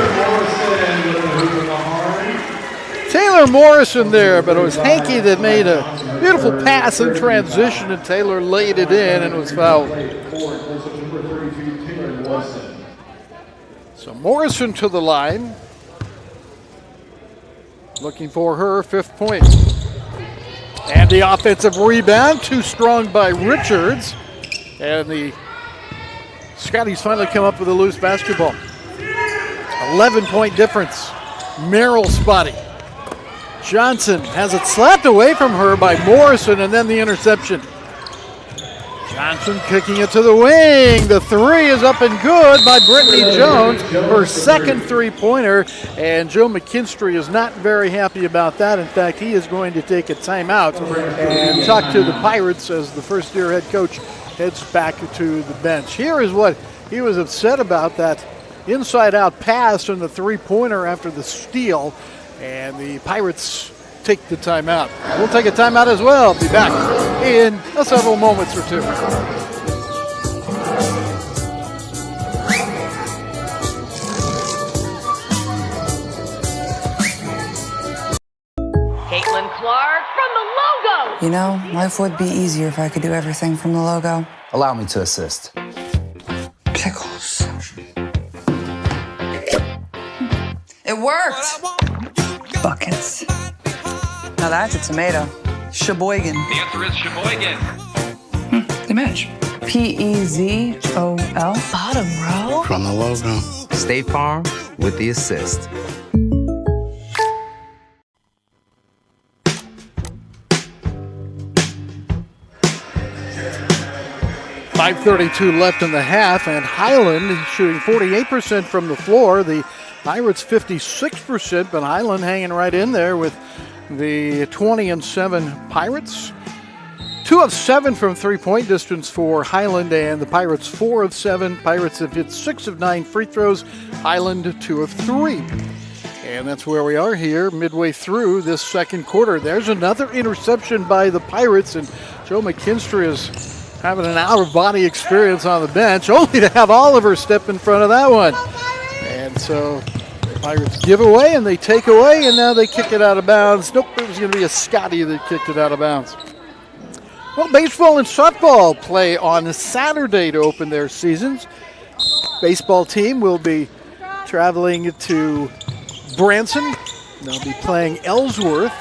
Taylor Morrison there, but it was Hankey that made a beautiful pass in transition, and Taylor laid it in, and it was fouled. So Morrison to the line, looking for her 5th point. And the offensive rebound, too strong by Richards. And the Scotties finally come up with a loose basketball. 11-point difference. Merrill spotting. Johnson has it slapped away from her by Morrison, and then the interception. Johnson kicking it to the wing. The 3 is up and good by Brittany Jones, her 2nd 3-pointer, and Joe McKinstry is not very happy about that. In fact, he is going to take a timeout and talk to the Pirates as the first-year head coach heads back to the bench. Here is what he was upset about, that inside-out pass and the 3-pointer after the steal, and the Pirates take the timeout. We'll take a timeout as well. Be back. in several moments or two. Caitlin Clark from the logo. You know, life would be easier if I could do everything from the logo. Allow me to assist. Pickles. It worked. Buckets. Now that's a tomato. Sheboygan. The answer is Sheboygan. They match. P-E-Z-O-L. Bottom row. From the logo. State Farm with the assist. .532 left in the half, and Highland shooting 48% from the floor. The Pirates 56%, but Highland hanging right in there with the 20-7 Pirates. 2 of 7 from three-point distance for Highland, and the Pirates 4 of 7. Pirates have hit 6 of 9 free throws. Highland 2 of 3. And that's where we are here midway through this second quarter. There's another interception by the Pirates, and Joe McKinstry is having an out-of-body experience on the bench, only to have Oliver step in front of that one. And so the Pirates give away, and they take away, and now they kick it out of bounds. Nope, it was going to be a Scotty that kicked it out of bounds. Well, baseball and softball play on Saturday to open their seasons. Baseball team will be traveling to Branson. They'll be playing Ellsworth.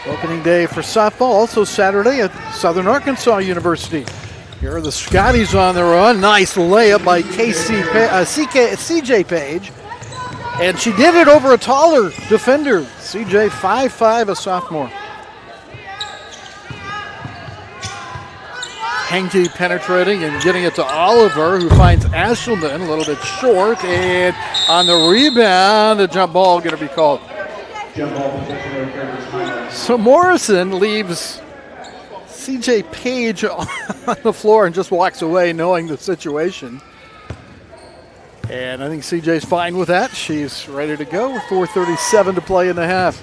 Opening day for softball, also Saturday at Southern Arkansas University. Here are the Scotties on the run. Nice layup by CJ Page. And she did it over a taller defender. CJ 5'5", a sophomore. Henke penetrating and getting it to Oliver, who finds Ashelman a little bit short. And on the rebound, a jump ball going to be called. So Morrison leaves CJ Page on the floor and just walks away knowing the situation. And I think CJ's fine with that. She's ready to go with 4:37 to play in the half.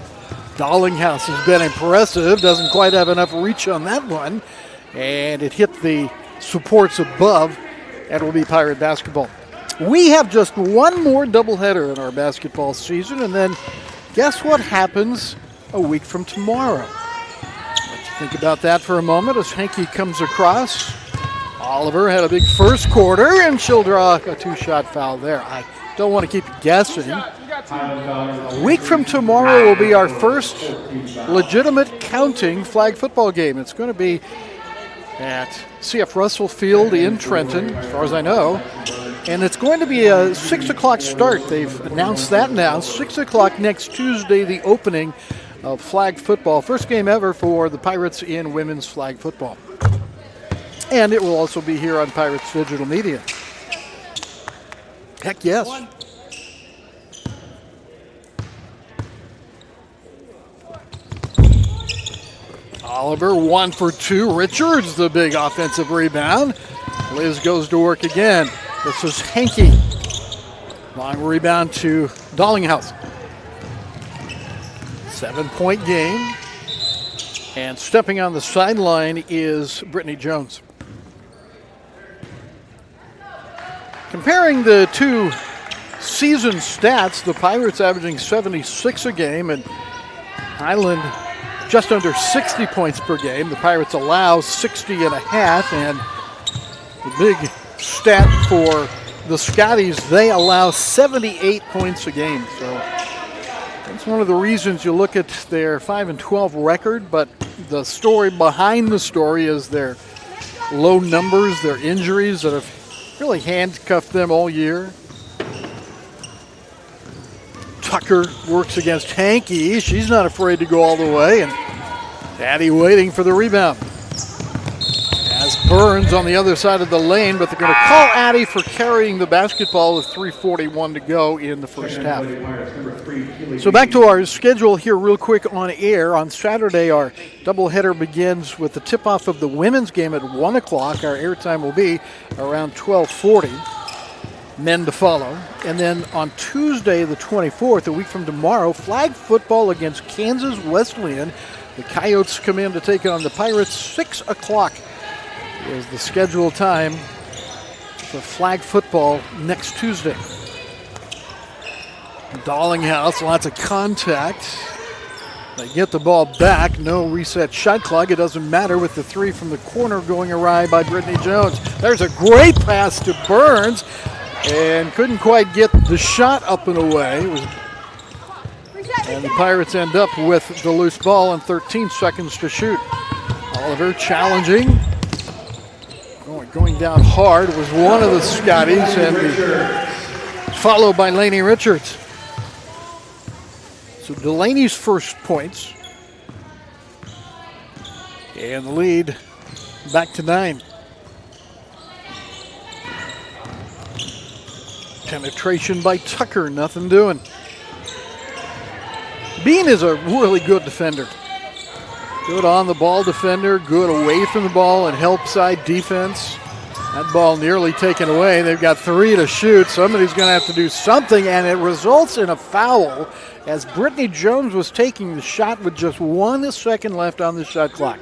Dollinghouse has been impressive. Doesn't quite have enough reach on that one. And it hit the supports above. And will be Pirate basketball. We have just one more doubleheader in our basketball season, and then guess what happens a week from tomorrow? Let's think about that for a moment as Henke comes across. Oliver had a big first quarter, and she'll draw a two-shot foul there. I don't want to keep you guessing. A week from tomorrow will be our first legitimate counting flag football game. It's going to be at CF Russell Field in Trenton, as far as I know. And it's going to be a 6 o'clock start. They've announced that now. 6 o'clock next Tuesday, the opening of flag football. First game ever for the Pirates in women's flag football. And it will also be here on Pirates Digital Media. Heck yes. Oliver 1 for 2. Richards, the big offensive rebound. Liz goes to work again. This is Henke. Long rebound to Dollinghouse. 7-point game. And stepping on the sideline is Brittany Jones. Comparing the two season stats, the Pirates averaging 76 a game and Highland just under 60 points per game. The Pirates allow 60 and a half, and the big stat for the Scotties, they allow 78 points a game. So that's one of the reasons you look at their 5-12 record, but the story behind the story is their low numbers, their injuries that have really handcuffed them all year. Tucker works against Henke. She's not afraid to go all the way, and Addie waiting for the rebound. As Burns on the other side of the lane, but they're going to call Addie for carrying the basketball with 3:41 to go in the first half. So back to our schedule here real quick on air. On Saturday, our doubleheader begins with the tip-off of the women's game at 1 o'clock. Our airtime will be around 12:40. Men to follow. And then on Tuesday, the 24th, a week from tomorrow, flag football against Kansas Wesleyan. The Coyotes come in to take on the Pirates. 6 o'clock is the scheduled time for flag football next Tuesday. Dallinghouse, lots of contact. They get the ball back. No reset shot clock. It doesn't matter with the 3 from the corner going awry by Brittany Jones. There's a great pass to Burns and couldn't quite get the shot up and away. And the Pirates end up with the loose ball and 13 seconds to shoot. Oliver challenging. Going down hard was one of the Scotties, and followed by Lainey Richards. So Delaney's first points. And the lead back to 9. Penetration by Tucker, nothing doing. Bean is a really good defender. Good on the ball defender, good away from the ball and help side defense. That ball nearly taken away. They've got 3 to shoot. Somebody's going to have to do something, and it results in a foul as Brittany Jones was taking the shot with just 1 second left on the shot clock.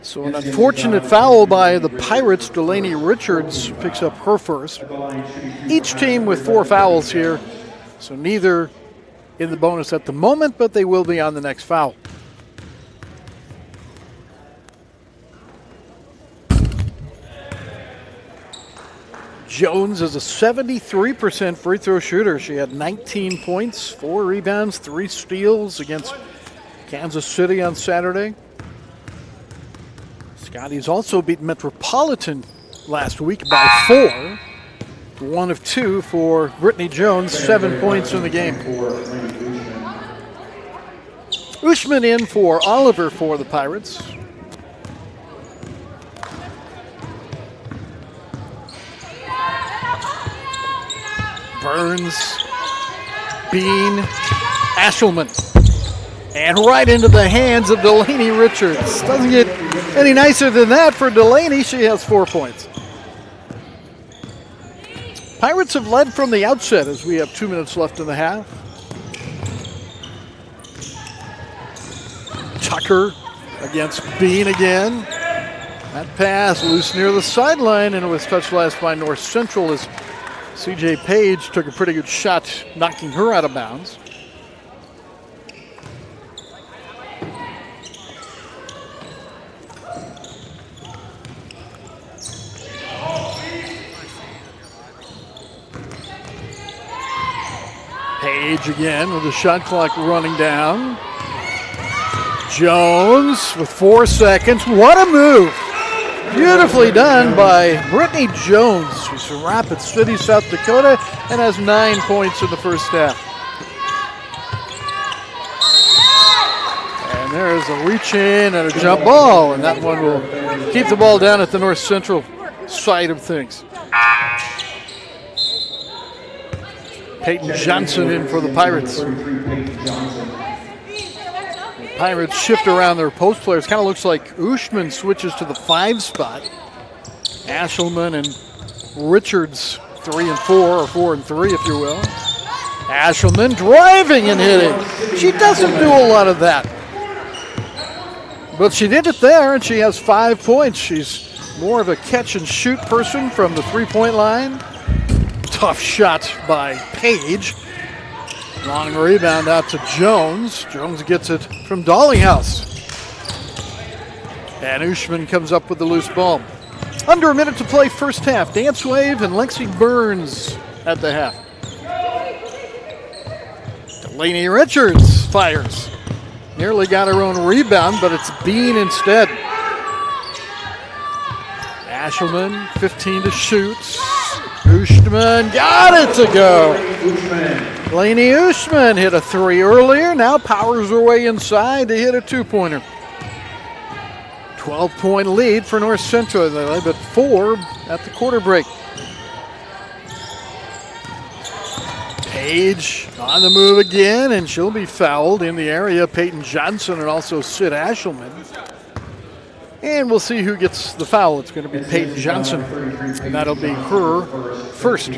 So an unfortunate foul by the Pirates. Delaney Richards picks up her first. Each team with 4 fouls here, so neither in the bonus at the moment, but they will be on the next foul. Jones is a 73% free throw shooter. She had 19 points, 4 rebounds, 3 steals against Kansas City on Saturday. Scotties also beat Metropolitan last week by 4. 1 of 2 for Brittany Jones, 7 points in the game. Ushman in for Oliver for the Pirates. Burns, Bean, Ashelman. And right into the hands of Delaney Richards. Doesn't get any nicer than that for Delaney. She has 4 points. Pirates have led from the outset as we have 2 minutes left in the half. Tucker against Bean again. That pass loose near the sideline, and it was touched last by North Central as C.J. Page took a pretty good shot, knocking her out of bounds. Page again with the shot clock running down. Jones with 4 seconds. What a move! Beautifully done by Brittany Jones, who's from Rapid City, South Dakota, and has 9 points in the first half. And there's a reach in and a jump ball, and that one will keep the ball down at the North Central side of things. Peyton Johnson in for the Pirates. Pirates shift around their post players. Kind of looks like Ushman switches to the 5 spot. Ashelman and Richards 3 and 4, or 4 and 3 if you will. Ashelman driving and hitting. She doesn't do a lot of that. But she did it there, and she has 5 points. She's more of a catch and shoot person from the 3-point line. Tough shot by Page. Long rebound out to Jones. Jones gets it from Dallinghouse. And Ushman comes up with the loose ball. Under a minute to play first half. Dance Wave and Lexi Burns at the half. Delaney Richards fires. Nearly got her own rebound, but it's Bean instead. Ashelman, 15 to shoot. Ushman got it to go. Lainey Ushman hit a 3 earlier, now powers her way inside to hit a 2-pointer. 12-point lead for North Central, but 4 at the quarter break. Page on the move again, and she'll be fouled in the area. Peyton Johnson and also Sid Ashelman. And we'll see who gets the foul. It's going to be Peyton Johnson, and that'll be her first.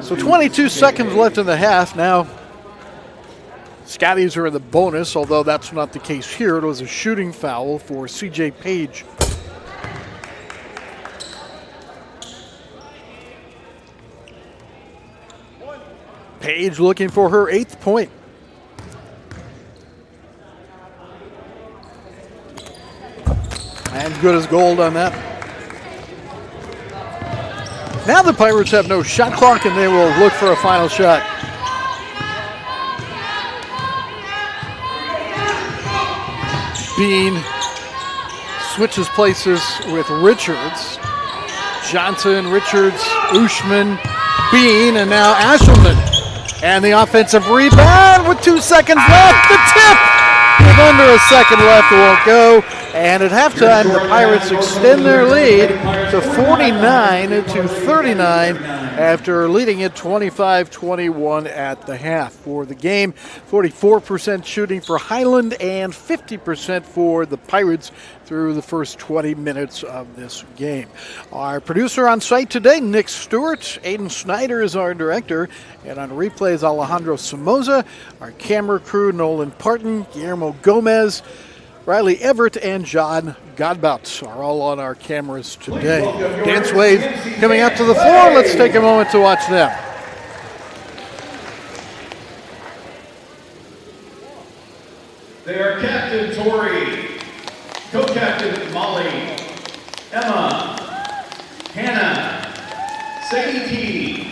So 22 seconds left in the half. Now Scotties are in the bonus, although that's not the case here. It was a shooting foul for C.J. Page. Page looking for her 8th point. And good as gold on that. Now the Pirates have no shot clock and they will look for a final shot. Bean switches places with Richards. Johnson, Richards, Ushman, Bean, and now Ashelman. And the offensive rebound with 2 seconds left. The tip! With under a second left, it won't go. And at halftime, the Pirates extend their lead to 49-39 after leading it 25-21 at the half. For the game, 44% shooting for Highland and 50% for the Pirates through the first 20 minutes of this game. Our producer on site today, Nick Stewart. Aiden Snyder is our director. And on replays, Alejandro Somoza. Our camera crew, Nolan Parton, Guillermo Gomez, Riley Everett, and John Godbout are all on our cameras today. Dance Wave coming out to the floor. Let's take a moment to watch them. They are Captain Tori, Co-Captain Molly, Emma, Hannah, Sadie,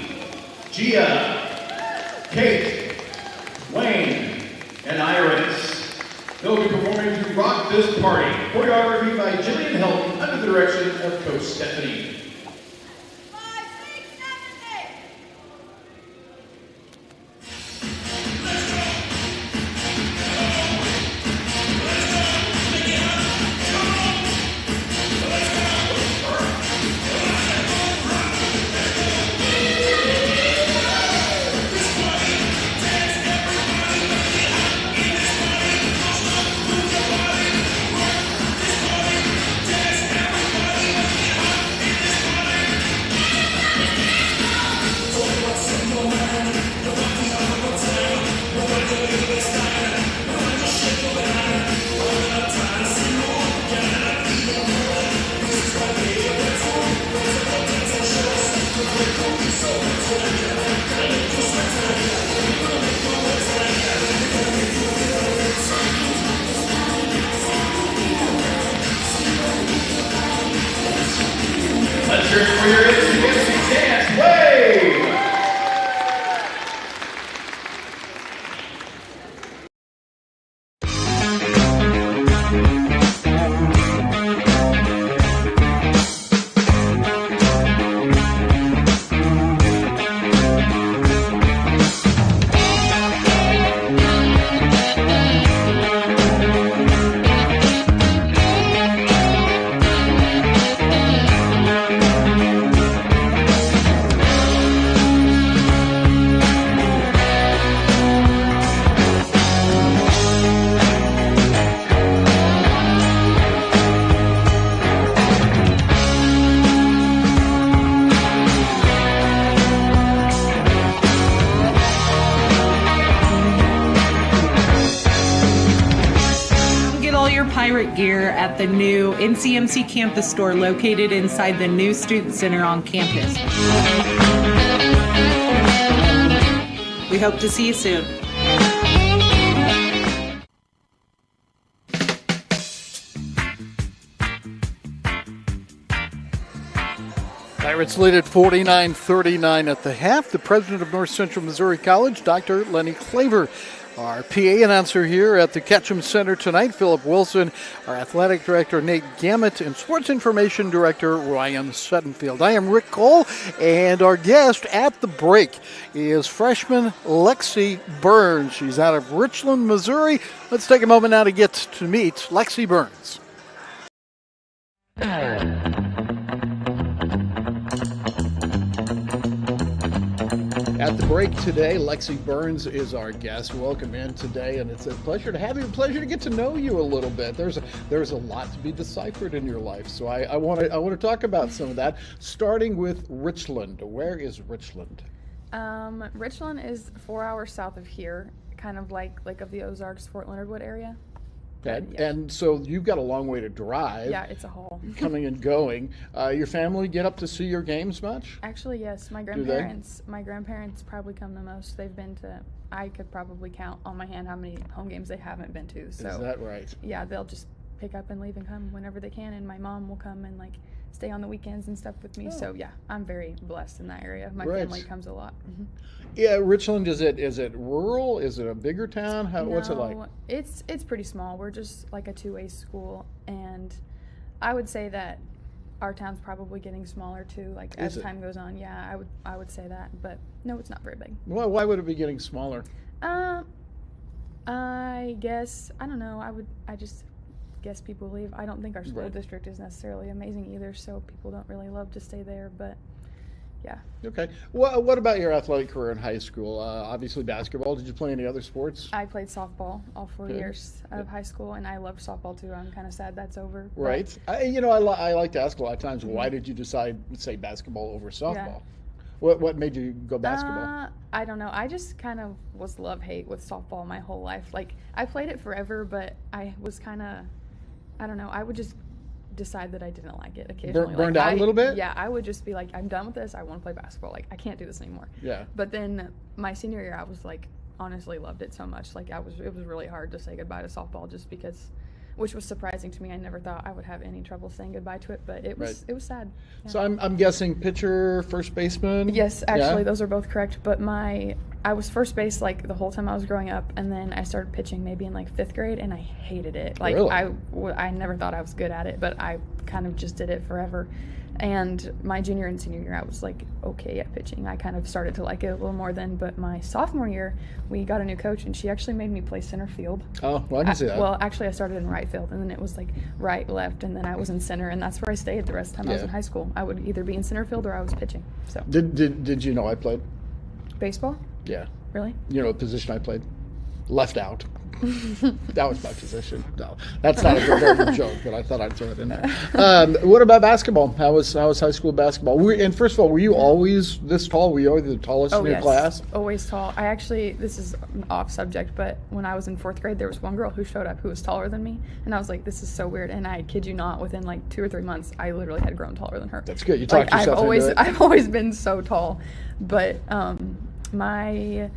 Gia, Kate, Wayne, and Iris. They'll be performing to Rock This Party, choreography by Jillian Helton under the direction of Coach Stephanie. Let's hear it for your NCMC Dance Wave! Pirate gear at the new NCMC campus store located inside the new Student Center on campus. We hope to see you soon. Pirates lead at 49-39 at the half. The president of North Central Missouri College, Dr. Lenny Claver. Our PA announcer here at the Ketchum Center tonight, Philip Wilson. Our athletic director, Nate Gammett, and sports information director, Ryan Suttonfield. I am Rick Cole, and our guest at the break is freshman Lexi Burns. She's out of Richland, Missouri. Let's take a moment now to get to meet Lexi Burns. At the break today, Lexi Burns is our guest. Welcome in today, and it's a pleasure to have you. A pleasure to get to know you a little bit. There's a lot to be deciphered in your life, so I want to talk about some of that. Starting with Richland. Where is Richland? Richland is 4 hours south of here, kind of like Lake of the Ozarks, Fort Leonard Wood area. And so you've got a long way to drive. Yeah, it's a haul. Coming and going. Your family get up to see your games much? Actually, yes. My grandparents probably come the most. They've been to, I could probably count on my hand how many home games they haven't been to. So is that right? Yeah, they'll just pick up and leave and come whenever they can, and my mom will come and like stay on the weekends and stuff with me. So yeah, I'm very blessed in that area. My family comes a lot. Yeah, Richland, is it rural? Is it a bigger town? What's it like? It's pretty small. We're just like a 2A school, and I would say that our town's probably getting smaller too. Like as time goes on, yeah, I would say that. But no, it's not very big. Well, why would it be getting smaller? I guess I don't know. I just guess people leave. I don't think our school district is necessarily amazing either, so people don't really love to stay there, but yeah. Okay. Well, what about your athletic career in high school? Obviously basketball. Did you play any other sports? I played softball all 4 years of high school, and I loved softball too. I'm kind of sad that's over. Right. I like to ask a lot of times, why did you decide, say, basketball over softball? Yeah. What made you go basketball? I don't know. I just kind of was love-hate with softball my whole life. Like, I played it forever, but I was kind of, I don't know, I would just decide that I didn't like it occasionally. Burned out a little bit? Yeah, I would just be like, I'm done with this. I want to play basketball. Like, I can't do this anymore. Yeah. But then my senior year, I was like, honestly loved it so much. Like, it was really hard to say goodbye to softball just because, which was surprising to me. I never thought I would have any trouble saying goodbye to it, but it was sad. Yeah. So I'm guessing pitcher, first baseman? Yes, actually, those are both correct. But I was first base like the whole time I was growing up, and then I started pitching maybe in like 5th grade, and I hated it. Like really? I never thought I was good at it, but I kind of just did it forever. And my junior and senior year, I was like okay at pitching. I kind of started to like it a little more then. But my sophomore year, we got a new coach, and she actually made me play center field. Oh, well, I can see that. Well, actually, I started in right field, and then it was like right, left, and then I was in center, and that's where I stayed the rest of the time I was in high school. I would either be in center field or I was pitching. So did you know I played baseball? Yeah. Really? You know what position I played? Left out. That was my position. No, that's not a very good joke, but I thought I'd throw it in there. What about basketball? How was high school basketball? And first of all, were you always this tall? Were you always the tallest in your class? Always tall. I actually, this is off subject, but when I was in 4th grade, there was one girl who showed up who was taller than me, and I was like, this is so weird. And I kid you not, within like 2 or 3 months, I literally had grown taller than her. That's good. You talked yourself into it. I've always been so tall, but my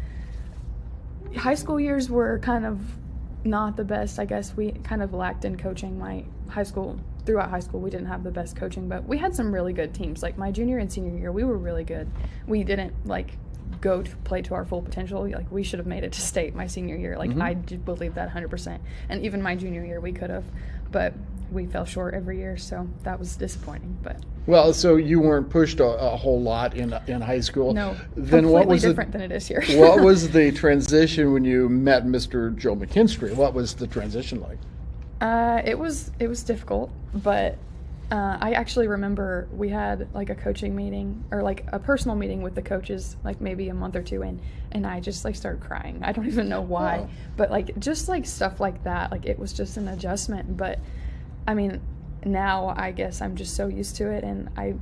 high school years were kind of not the best. I guess we kind of lacked in coaching. Throughout high school, we didn't have the best coaching, but we had some really good teams. Like my junior and senior year, we were really good. We didn't like go to play to our full potential. Like we should have made it to state my senior year. Like I did believe that 100%. And even my junior year, we could have, but we fell short every year, so that was disappointing. But well, so you weren't pushed a whole lot in high school. No, then completely what was different than it is here. What was the transition when you met Mr. Joe McKinstry? What was the transition like? It was difficult, but I actually remember we had like a coaching meeting or like a personal meeting with the coaches, like maybe a month or two in, and I just like started crying. I don't even know why, but like just like stuff like that, like it was just an adjustment. But I mean, now I guess I'm just so used to it, and I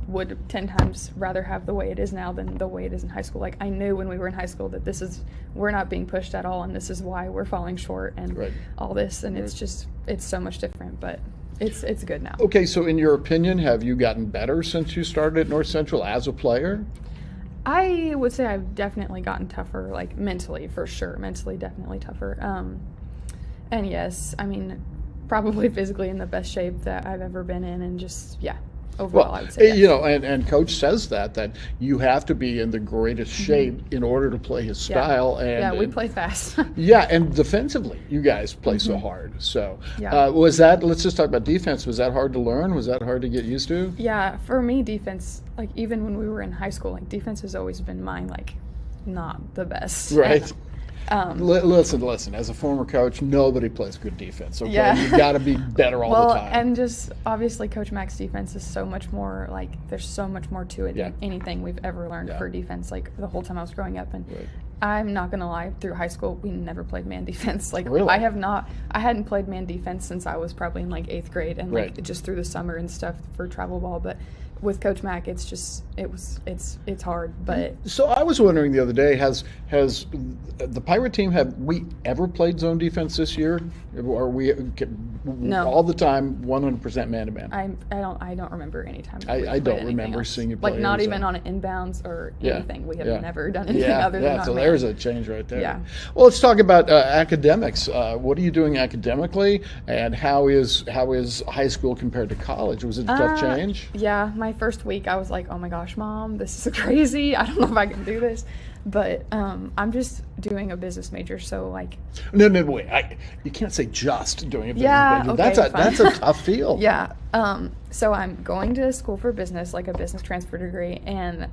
would 10 times rather have the way it is now than the way it is in high school. Like I knew when we were in high school that we're not being pushed at all, and this is why we're falling short and all this, and it's so much different, but it's good now. Okay, so in your opinion, have you gotten better since you started at North Central as a player? I would say I've definitely gotten tougher, like mentally for sure. Mentally, definitely tougher. And yes, I mean, probably physically in the best shape that I've ever been in, and just overall, I would say. You know, and Coach says that you have to be in the greatest shape in order to play his style. And we play fast. And defensively, you guys play so hard. So was that? Let's just talk about defense. Was that hard to learn? Was that hard to get used to? Yeah, for me, defense. Like even when we were in high school, like defense has always been mine. Like not the best. Right. Listen. As a former coach, nobody plays good defense. Okay, you got to be better all the time. And just obviously, Coach Mack's defense is so much more like there's so much more to it than anything we've ever learned for defense. Like the whole time I was growing up, and I'm not gonna lie, through high school we never played man defense. Like really? I hadn't played man defense since I was probably in like 8th grade, and like just through the summer and stuff for travel ball. But with Coach Mack, it's hard, but So I was wondering the other day, has the Pirate team, have we ever played zone defense this year? Or are we No. all the time 100% man to man? I don't remember any time. I don't remember seeing you play like not in even zone. on an inbounds or Yeah. anything. We have Yeah. never done anything other than so our there's man. a change right there. Yeah. Well, let's talk about academics. What are you doing academically, and how is high school compared to college? Was it a tough change? Yeah, my first week I was like, oh my gosh, Mom, this is crazy. I don't know if I can do this. But I'm just doing a business major, so like. No, wait. You can't say just doing a business major. Okay, That's a tough field. Yeah. So I'm going to school for business, like a business transfer degree, and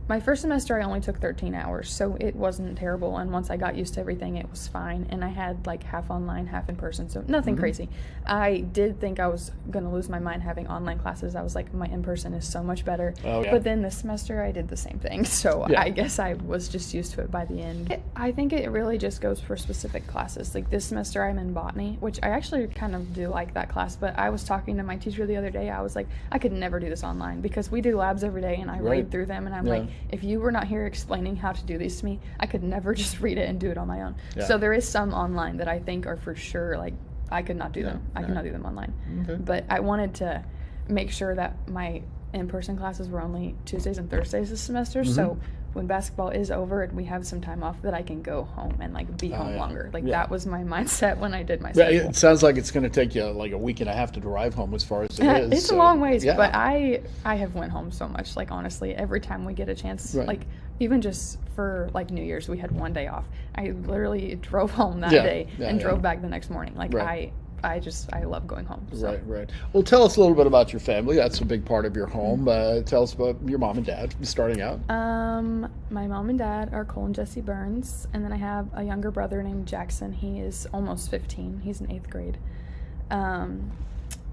my first semester I only took 13 hours, so it wasn't terrible. And once I got used to everything, it was fine. And I had like half online, half in person, so nothing crazy. I did think I was gonna lose my mind having online classes. I was like, my in person is so much better. Oh, yeah. But then this semester I did the same thing, so Yeah. I guess I was just used to it by the end. I think it really just goes for specific classes. Like this semester I'm in botany, which I actually kind of do like that class. But I was talking to my teacher the other day. I was like, I could never do this online because we do labs every day, and I Right. read through them, and I'm Yeah. like, if you were not here explaining how to do these to me, I could never just read it and do it on my own. Yeah. So there is some online that I think are for sure, like, I could not do them. I could not do them online. Okay. But I wanted to make sure that my in-person classes were only Tuesdays and Thursdays this semester. So when basketball is over and we have some time off, that I can go home and like be home yeah. longer. Like Yeah. that was my mindset when I did my Yeah, schedule. it sounds like it's going to take you like a week and a half to drive home as far as it is. It's so, a long ways, yeah. but I have went home so much. Like honestly, every time we get a chance, Right. like even just for like New Year's, we had one day off. I literally drove home that Yeah, day yeah, and yeah. drove back the next morning. Like Right. I love going home. So. Right. Well, tell us a little bit about your family. That's a big part of your home. Tell us about your mom and dad starting out. My mom and dad are Cole and Jesse Burns, and then I have a younger brother named Jackson. He is almost 15. He's in 8th grade.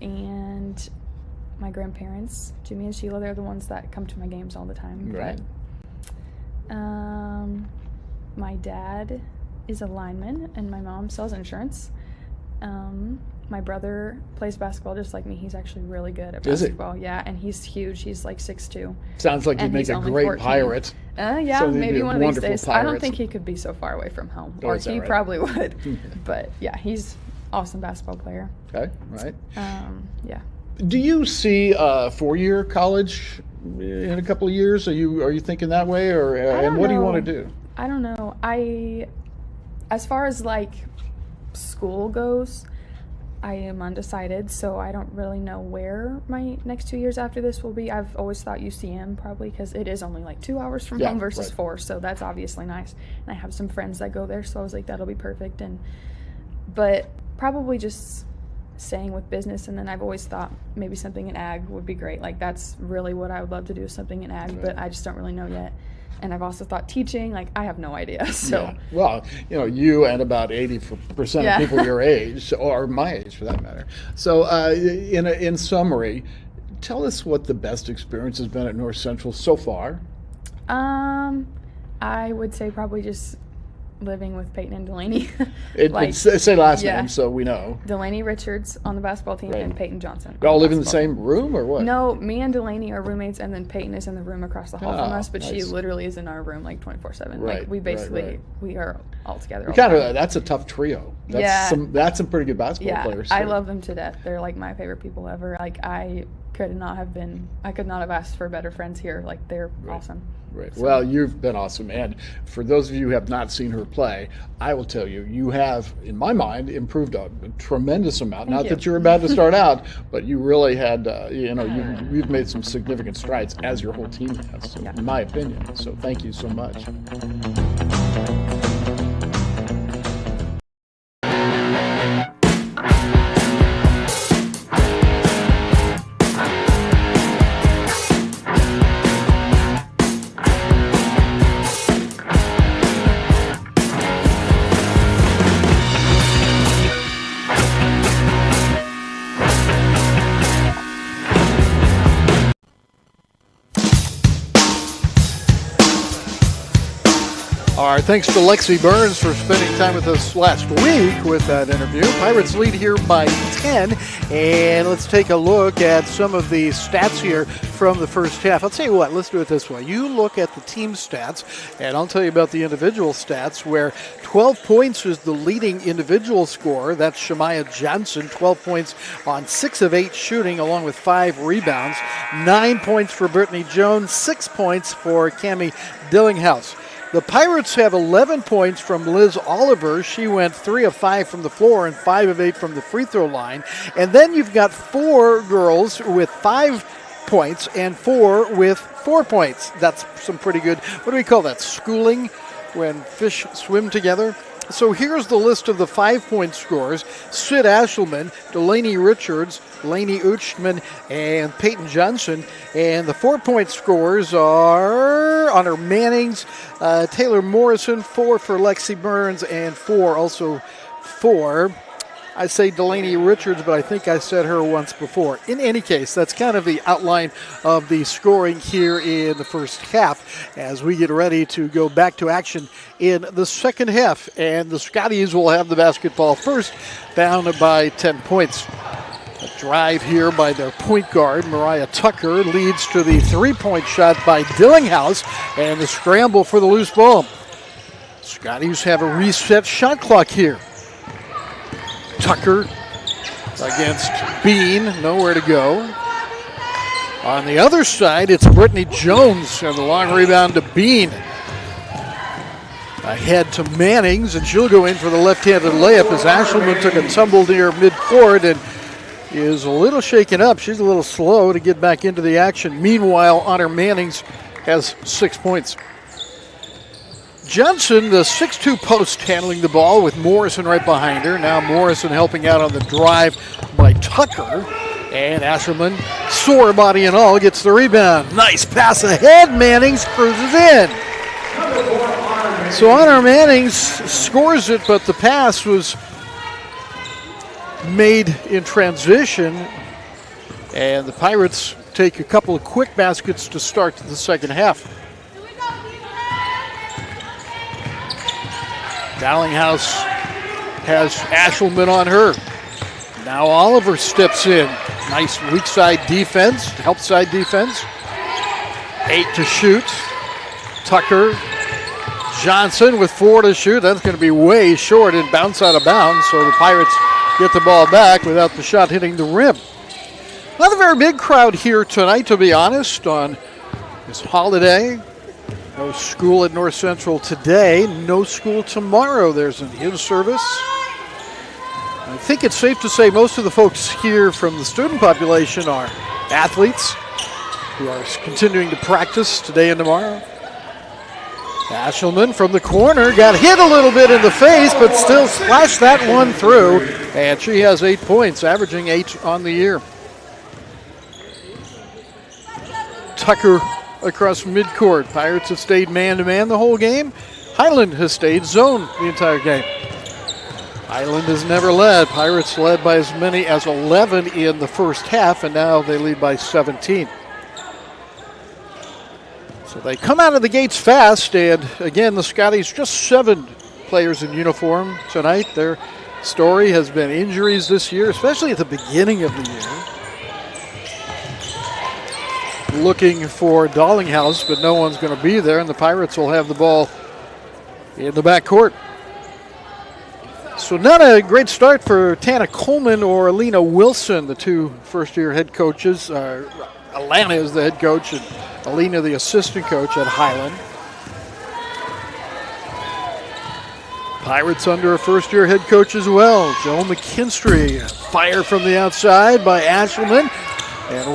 And my grandparents, Jimmy and Sheila, they're the ones that come to my games all the time. Right. But, my dad is a lineman, and my mom sells insurance. My brother plays basketball just like me. He's actually really good at Is he? basketball. Yeah, and he's huge. He's like 6'2". Sounds like you'd And make he's a only great 14. pirate. Yeah, So you'd be maybe a one of these wonderful days. I don't pirate. think he could be so far away from home, Oh, or is that he right? probably would. But yeah, he's awesome basketball player. Okay, right. Yeah. Do you see a 4-year college in a couple of years? Are you thinking that way, or and what do you want to do? I don't know. As far as like school goes, I am undecided, so I don't really know where my next 2 years after this will be. I've always thought UCM probably, because it is only like 2 hours from Yeah, home versus right. 4, so that's obviously nice. And I have some friends that go there, so I was like, that'll be perfect. But probably just staying with business, and then I've always thought maybe something in ag would be great. Like that's really what I would love to do, something in ag, but I just don't really know yet. And I've also thought teaching, like I have no idea. So Yeah. Well, you and about 80% Yeah. of people your age, or my age for that matter. So, in summary, tell us what the best experience has been at North Central so far. I would say probably just living with Peyton and Delaney. Say last yeah. name so we know. Delaney Richards on the basketball team, Right. and Peyton Johnson. You all on live in the basketball same room or what? team. No, me and Delaney are roommates, and then Peyton is in the room across the hall from Oh, us, but she nice. literally is in our room like 24/7. Right, Like we right, basically right. we are all together. You all the kind time. of that's a tough trio. That's Yeah. some pretty good basketball Yeah, players. I too. love them to death. They're like my favorite people ever. Like I could not have asked for better friends here. Like they're awesome. Right. So- Well, you've been awesome. And for those of you who have not seen her play, I will tell you, you have, in my mind, improved a tremendous amount. Thank Not you. that you're about to start out, but you really had, you've made some significant strides, as your whole team has, so, in my opinion. So thank you so much. Our thanks to Lexi Burns for spending time with us last week with that interview. Pirates lead here by 10, and let's take a look at some of the stats here from the first half. I'll tell you what, let's do it this way. You look at the team stats, and I'll tell you about the individual stats, where 12 points is the leading individual scorer. That's Shemaya Johnson, 12 points on 6 of 8 shooting, along with 5 rebounds. 9 points for Brittany Jones, 6 points for Cammie Dillinghouse. The Pirates have 11 points from Liz Oliver. She went 3 of 5 from the floor and 5 of 8 from the free throw line. And then you've got 4 girls with 5 points and 4 with 4 points. That's some pretty good, what do we call that, schooling when fish swim together? So here's the list of the 5-point scorers. Sid Ashelman, Delaney Richards, Lainey Uchman, and Peyton Johnson. And the 4-point scorers are Honor Mannings, Taylor Morrison, 4 for Lexi Burns, and 4 also for, I say Delaney Richards, but I think I said her once before. In any case, that's kind of the outline of the scoring here in the first half as we get ready to go back to action in the second half. And the Scotties will have the basketball first, down by 10 points. A drive here by their point guard, Mariah Tucker, leads to the 3-point shot by Dillinghouse, and the scramble for the loose ball. Scotties have a reset shot clock here. Tucker against Bean, nowhere to go. On the other side, it's Brittany Jones, and the long rebound to Bean. Ahead to Mannings, and she'll go in for the left-handed layup as Ashelman took a tumble near midcourt and is a little shaken up. She's a little slow to get back into the action. Meanwhile, Honor Mannings has 6 points. Johnson, the 6'2 post, handling the ball with Morrison right behind her. Now Morrison helping out on the drive by Tucker. And Ashelman, sore body and all, gets the rebound. Nice pass ahead. Mannings cruises in. So Honor Mannings scores it, but the pass was made in transition. And the Pirates take a couple of quick baskets to start the second half. Dillinghouse has Ashelman on her. Now Oliver steps in. Nice weak side defense, help side defense. 8 to shoot. Tucker, Johnson with 4 to shoot. That's going to be way short and bounce out of bounds. So the Pirates get the ball back without the shot hitting the rim. Not a very big crowd here tonight, to be honest, on this holiday. No school at North Central today. No school tomorrow. There's an in-service. I think it's safe to say most of the folks here from the student population are athletes who are continuing to practice today and tomorrow. Ashelman from the corner got hit a little bit in the face, but still splashed that one through. And she has 8 points, averaging 8 on the year. Tucker across midcourt. Pirates have stayed man-to-man the whole game. Highland has stayed zone the entire game. Highland has never led. Pirates led by as many as 11 in the first half, and now they lead by 17. So they come out of the gates fast, and again, the Scotties just 7 players in uniform tonight. Their story has been injuries this year, especially at the beginning of the year. Looking for Dillinghouse, but no one's going to be there, and the Pirates will have the ball in the backcourt. So not a great start for Tana Coleman or Alina Wilson, the 2 first-year head coaches. Alana is the head coach, and Alina the assistant coach at Highland. Pirates under a first-year head coach as well. Joe McKinstry, fire from the outside by Ashelman, and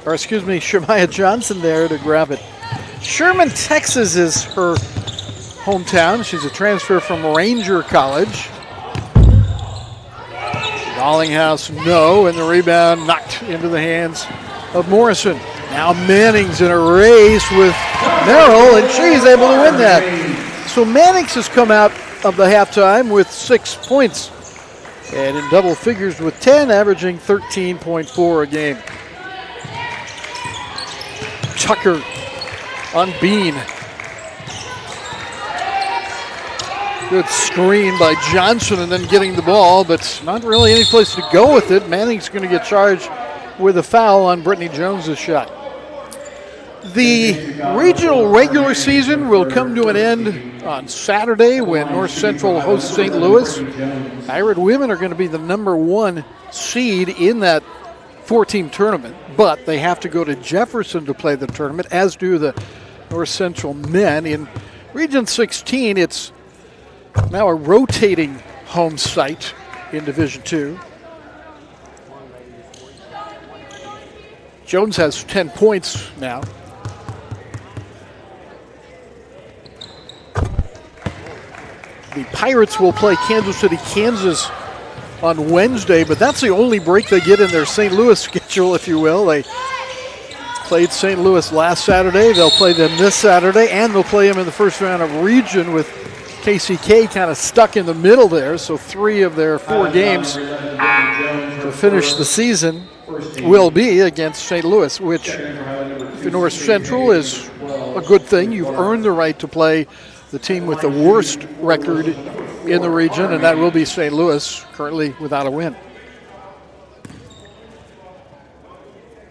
Shemaya Johnson there to grab it. Sherman, Texas is her hometown. She's a transfer from Ranger College. Dillinghouse, no, and the rebound knocked into the hands of Morrison. Now Mannings in a race with Merrill, and she's able to win that. So Mannings has come out of the halftime with 6 points, and in double figures with 10, averaging 13.4 a game. Tucker on Bean. Good screen by Johnson and then getting the ball, but not really any place to go with it. Manning's going to get charged with a foul on Brittany Jones' shot. The regional regular season will come to an end on Saturday when North Central hosts St. Louis. Pirate women are going to be the number 1 seed in that 4-team tournament, but they have to go to Jefferson to play the tournament, as do the North Central men. In Region 16, it's now a rotating home site in Division II. Jones has 10 points now. The Pirates will play Kansas City, Kansas on Wednesday, but that's the only break they get in their St. Louis schedule, if you will. They played St. Louis last Saturday. They'll play them this Saturday, and they'll play them in the first round of region with KCK kind of stuck in the middle there. So 3 of their 4 games to finish the season will be against St. Louis, which for North Central is a good thing. You've earned the right to play the team with the worst record in the region, and that will be St. Louis, currently without a win.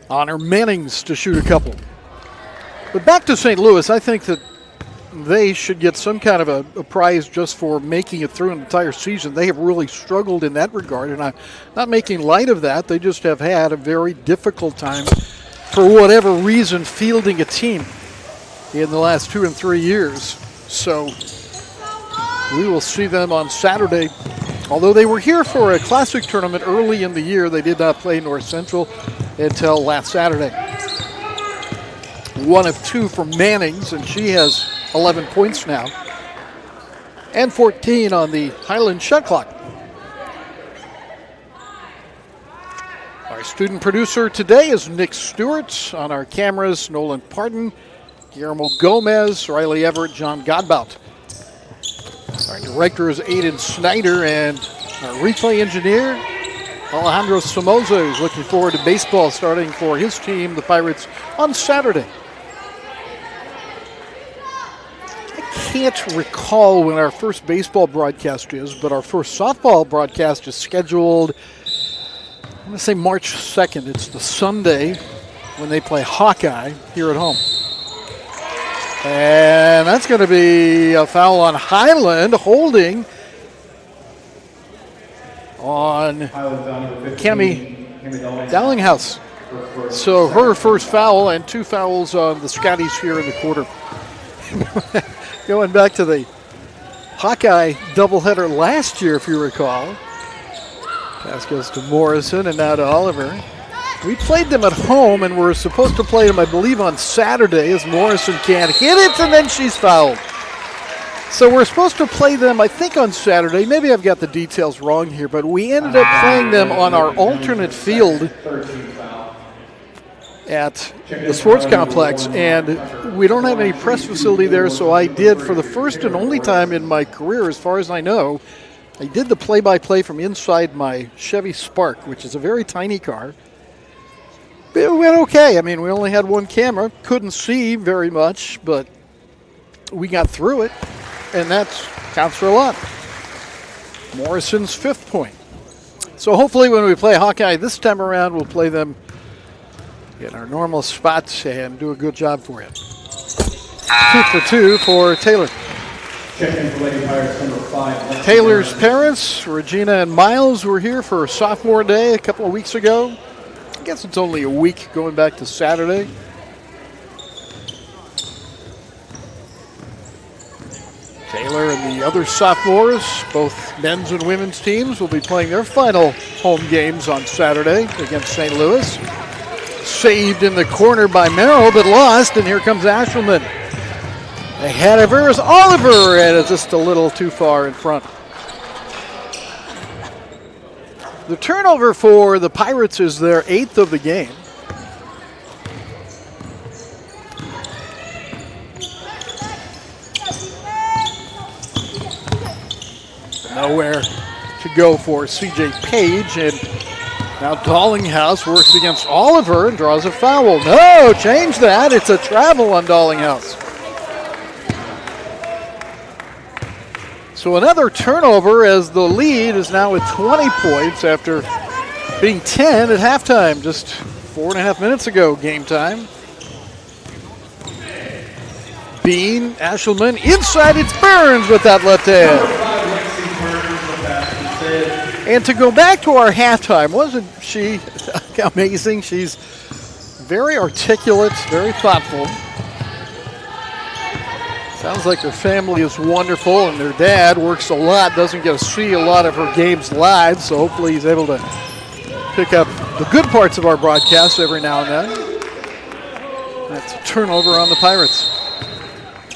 Honor Mannings to shoot a couple. But back to St. Louis, I think that they should get some kind of a prize just for making it through an entire season. They have really struggled in that regard, and I'm not making light of that. They just have had a very difficult time, for whatever reason, fielding a team in the last 2 and 3 years. So we will see them on Saturday. Although they were here for a classic tournament early in the year, they did not play North Central until last Saturday. 1 of 2 for Mannings, and she has 11 points now, and 14 on the Highland shot clock. Our student producer today is Nick Stewart. On our cameras, Nolan Parton, Guillermo Gomez, Riley Everett, John Godbout. Our director is Aiden Snyder, and our replay engineer, Alejandro Somoza, who's looking forward to baseball starting for his team, the Pirates, on Saturday. I can't recall when our first baseball broadcast is, but our first softball broadcast is scheduled, I'm going to say March 2nd. It's the Sunday when they play Hawkeye here at home. And that's going to be a foul on Highland, holding on Cammie Dallinghouse. So her first foul and 2 fouls on the Scotties here in the quarter. Going back to the Hawkeye doubleheader last year, if you recall. Pass goes to Morrison and now to Oliver. We played them at home, and we're supposed to play them, I believe, on Saturday, as Morrison can't hit it, and then she's fouled. So we're supposed to play them, I think, on Saturday. Maybe I've got the details wrong here, but we ended up playing them on our alternate field at the sports complex, and we don't have any press facility there, so I did, for the first and only time in my career, as far as I know, I did the play-by-play from inside my Chevy Spark, which is a very tiny car. It went okay. I mean, we only had 1 camera, couldn't see very much, but we got through it, and that counts for a lot. Morrison's 5th point. So hopefully when we play Hawkeye this time around, we'll play them in our normal spots and do a good job for you. 2 for 2 for Taylor. Taylor's parents, Regina and Miles, were here for sophomore day a couple of weeks ago. I guess it's only a week going back to Saturday. Taylor and the other sophomores, both men's and women's teams, will be playing their final home games on Saturday against St. Louis. Saved in the corner by Merrill, but lost, and here comes Ashelman. Ahead of her is Oliver, and it's just a little too far in front. The turnover for the Pirates is their 8th of the game. Nowhere to go for C.J. Page, and now Dallinghouse works against Oliver and draws a foul. No, change that. It's a travel on Dallinghouse. So another turnover as the lead is now at 20 points after being 10 at halftime, just 4.5 minutes ago, game time. Bean, Ashelman, inside it's Burns with that left hand. And to go back to our halftime, wasn't she amazing? She's very articulate, very thoughtful. Sounds like her family is wonderful, and their dad works a lot, doesn't get to see a lot of her games live, so hopefully he's able to pick up the good parts of our broadcast every now and then. That's a turnover on the Pirates.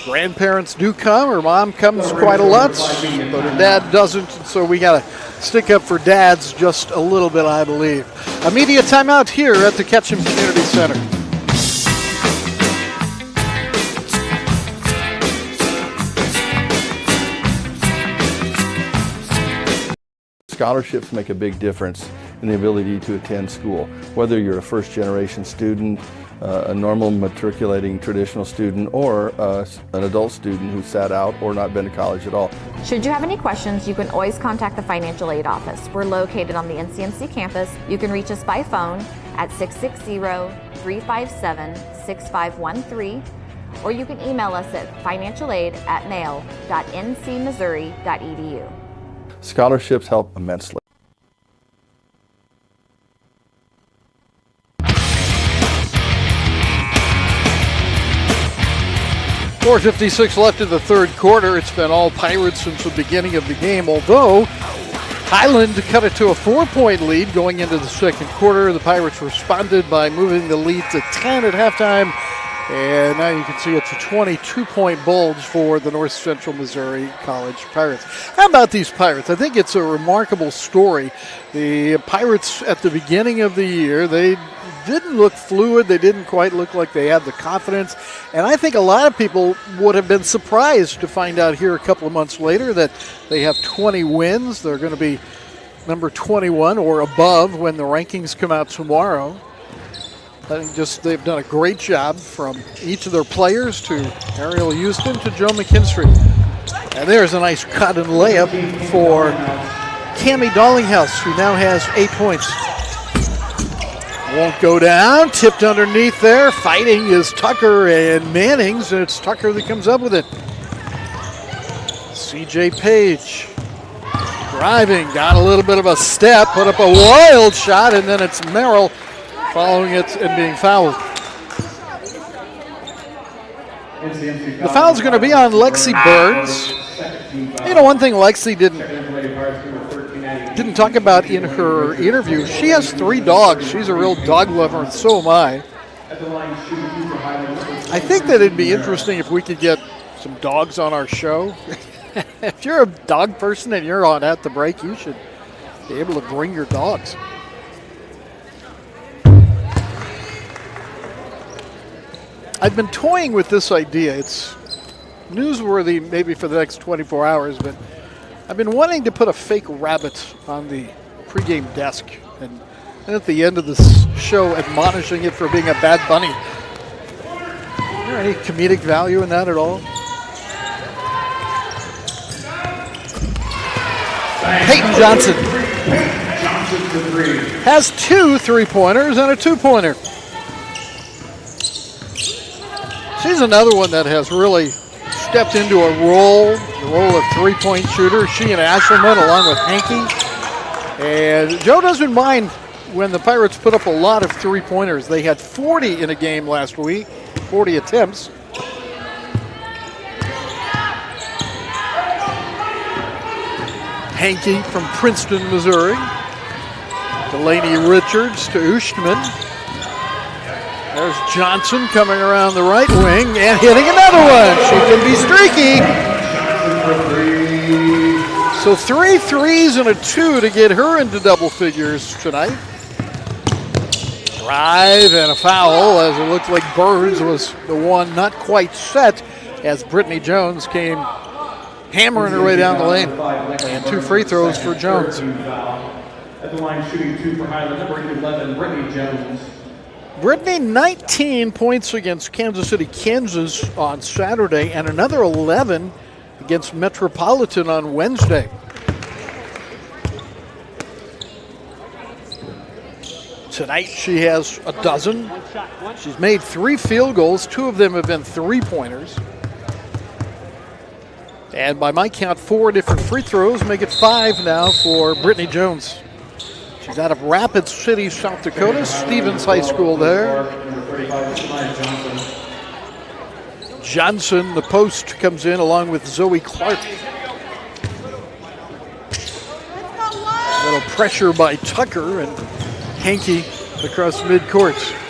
Grandparents do come. Her mom comes quite a lot, but her dad doesn't, so we got to stick up for dads just a little bit, I believe. A media timeout here at the Ketchum Community Center. Scholarships make a big difference in the ability to attend school. Whether you're a first-generation student, a normal matriculating traditional student, or an adult student who sat out or not been to college at all. Should you have any questions, you can always contact the Financial Aid Office. We're located on the NCMC campus. You can reach us by phone at 660-357-6513, or you can email us at financialaid@mail.ncmissouri.edu. Scholarships help immensely. .456 left in the third quarter. It's been all Pirates since the beginning of the game, although Highland cut it to a 4-point lead going into the second quarter. The Pirates responded by moving the lead to 10 at halftime, and now you can see it's a 22-point bulge for the North Central Missouri College Pirates. How about these Pirates? I think it's a remarkable story. The Pirates at the beginning of the year, they didn't look fluid. They didn't quite look like they had the confidence. And I think a lot of people would have been surprised to find out here a couple of months later that they have 20 wins. They're going to be number 21 or above when the rankings come out tomorrow. I think just they've done a great job from each of their players to Ariel Houston to Joe McKinstry. And there's a nice cut and layup for Cammie Dollinghouse, who now has 8 points. Won't go down, tipped underneath there. Fighting is Tucker and Mannings, and it's Tucker that comes up with it. CJ Page driving, got a little bit of a step, put up a wild shot, and then it's Merrill following it and being fouled. The foul's going to be on Lexi Burns. You know, one thing Lexi didn't talk about in her interview, she has 3 dogs. She's a real dog lover, and so am I. I think that it'd be interesting if we could get some dogs on our show. If you're a dog person and you're on At the Break, you should be able to bring your dogs. I've been toying with this idea. It's newsworthy maybe for the next 24 hours, but I've been wanting to put a fake rabbit on the pregame desk and at the end of this show admonishing it for being a bad bunny. Is there any comedic value in that at all? Peyton Johnson has 2 3-pointers and a 2-pointer. She's another one that has really stepped into a role, the role of 3-point shooter. She and Ashelman along with Hankey. And Joe doesn't mind when the Pirates put up a lot of 3-pointers. They had 40 in a game last week, 40 attempts. Hankey from Princeton, Missouri. Delaney Richards to Ushtman. There's Johnson coming around the right wing and hitting another one. She can be streaky. So 3 threes and a 2 to get her into double figures tonight. Drive and a foul, as it looked like Burns was the one not quite set as Brittany Jones came hammering her way down the lane. And 2 free throws for Jones. At the line shooting 2 for Highland, number 11, Brittany Jones. Brittany, 19 points against Kansas City, Kansas on Saturday, and another 11 against Metropolitan on Wednesday. Tonight she has a dozen. She's made 3 field goals. 2 of them have been 3-pointers. And by my count, 4 different free throws make it 5 now for Brittany Jones. She's out of Rapid City, South Dakota, Stevens High School there. Johnson, the post, comes in along with Zoe Clark. A little pressure by Tucker and Hankey across midcourt.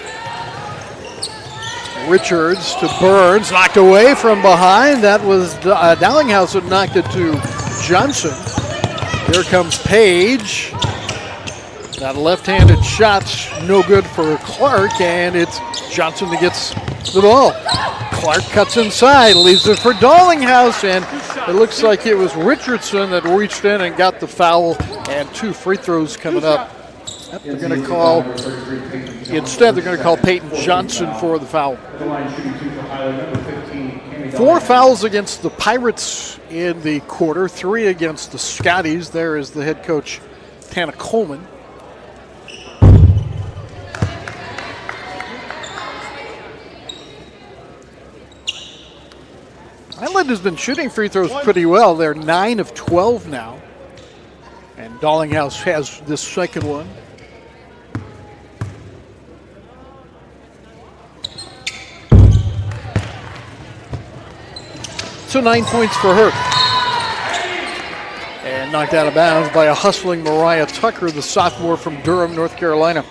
Richards to Burns, knocked away from behind. That was Dowlinghouse that knocked it to Johnson. Here comes Page. That left-handed shot's no good for Clark, and it's Johnson that gets the ball. Clark cuts inside, leaves it for Dowlinghouse, and it looks like it was Richardson that reached in and got the foul, and 2 free throws coming up. They're going to call, instead they're going to call Peyton Johnson for the foul. 4 fouls against the Pirates in the quarter, 3 against the Scotties. There is the head coach, Tana Coleman. Highland has been shooting free throws pretty well. They're 9 of 12 now. And Dowlinghouse has this second one. So 9 points for her. And knocked out of bounds by a hustling Mariah Tucker, the sophomore from Durham, North Carolina.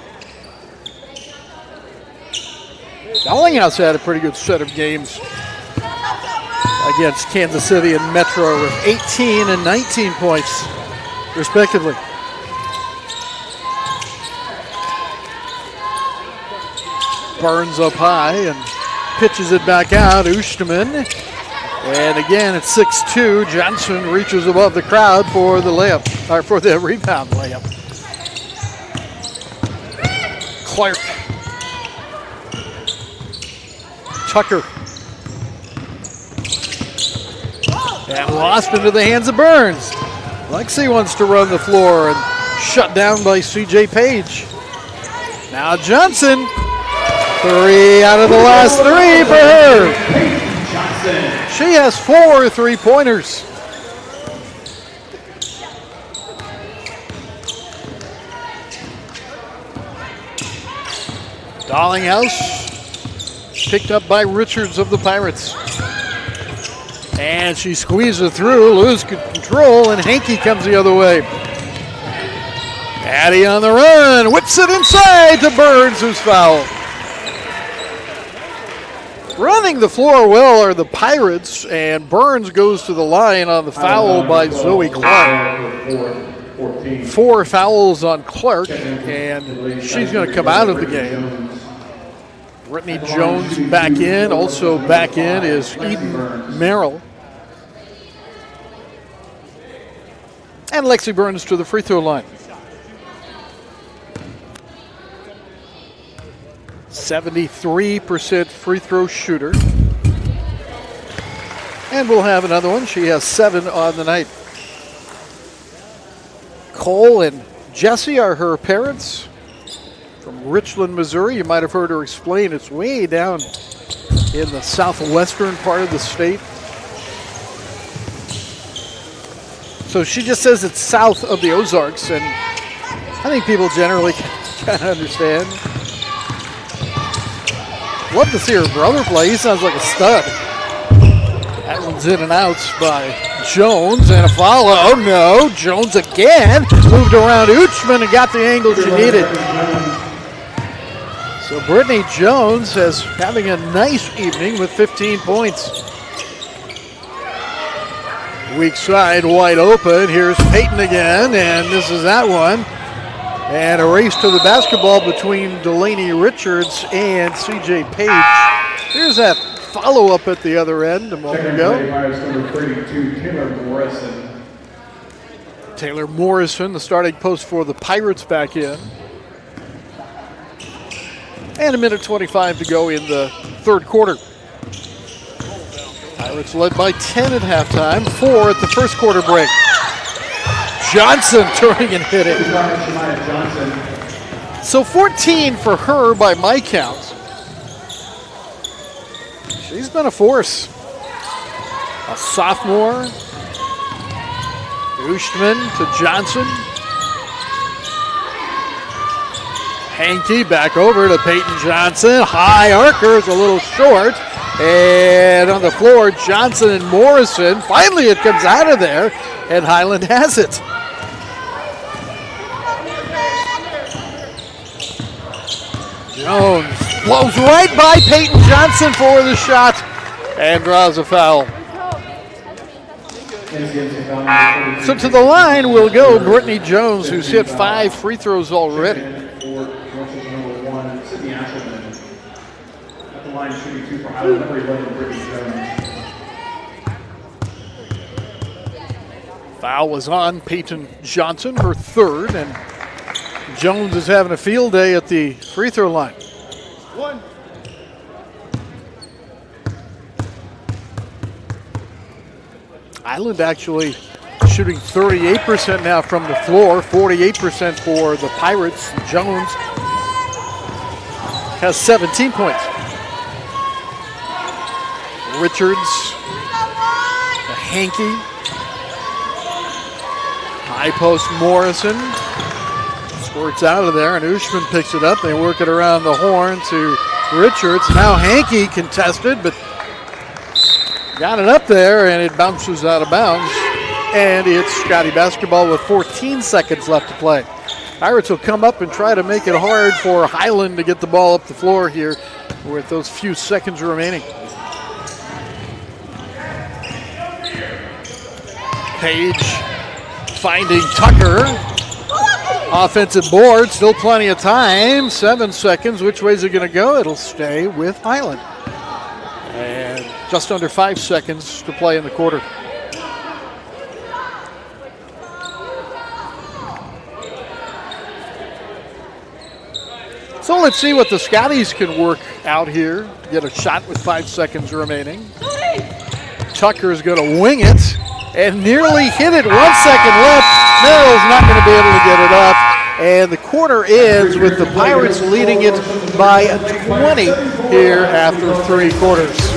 Dowlinghouse had a pretty good set of games against Kansas City and Metro with 18 and 19 points, respectively. Burns up high and pitches it back out. Oosterman. And again, it's 6-2. Johnson reaches above the crowd for the layup, or for the rebound layup. Clark. Tucker. And lost into the hands of Burns. Lexi wants to run the floor and shut down by C.J. Page. Now Johnson. 3 out of the last 3 for her. She has 4 3-pointers. Dowlinghouse picked up by Richards of the Pirates. And she squeezes through, loses control, and Hankey comes the other way. Addie on the run, whips it inside to Burns, who's fouled. Running the floor well are the Pirates, and Burns goes to the line on the foul by Zoe Clark. 4 fouls on Clark, and she's going to come out of the game. Brittany Jones back in. Also back in is Eden Merrill. And Lexi Burns to the free throw line. 73% free throw shooter. And we'll have another one. She has 7 on the night. Cole and Jesse are her parents from Richland, Missouri. You might have heard her explain it's way down in the southwestern part of the state. So she just says it's south of the Ozarks, and I think people generally kind of understand. Love to see her brother play. He sounds like a stud. That one's in and out by Jones, and a foul. Oh no, Jones again. Moved around Oochman and got the angle she needed. So Brittany Jones is having a nice evening with 15 points. Weak side wide open. Here's Peyton again, and this is that one. And a race to the basketball between Delaney Richards and C.J. Page. Here's that follow-up at the other end a moment ago. Taylor Morrison, the starting post for the Pirates, back in. And 1:25 to go in the third quarter. Pirates led by 10 at halftime, 4 at the first quarter break. Johnson turning and hitting. So 14 for her by my count. She's been a force. A sophomore. Ushman to Johnson. Hankey back over to Peyton Johnson. High arcer is a little short. And on the floor, Johnson and Morrison. Finally, it comes out of there, and Highland has it. Jones blows right by Peyton Johnson for the shot and draws a foul. So to the line will go Brittany Jones, who's hit 5 free throws already. Foul was on Peyton Johnson, her third, and Jones is having a field day at the free throw line. Island actually shooting 38% now from the floor, 48% for the Pirates. Jones has 17 points. Richards, a Hankey, high post Morrison, squirts out of there, and Ushman picks it up. They work it around the horn to Richards. Now Hankey contested, but got it up there, and it bounces out of bounds. And it's Scotty basketball with 14 seconds left to play. Pirates will come up and try to make it hard for Highland to get the ball up the floor here with those few seconds remaining. Page finding Tucker. Offensive board, still plenty of time. 7 seconds. Which way is it going to go? It'll stay with Highland. And just under 5 seconds to play in the quarter. So let's see what the Scotties can work out here. Get a shot with 5 seconds remaining. Tucker's going to wing it and nearly hit it. 1 second left. Merrill's not going to be able to get it up. And the quarter ends with the Pirates leading it by 20 here after 3 quarters.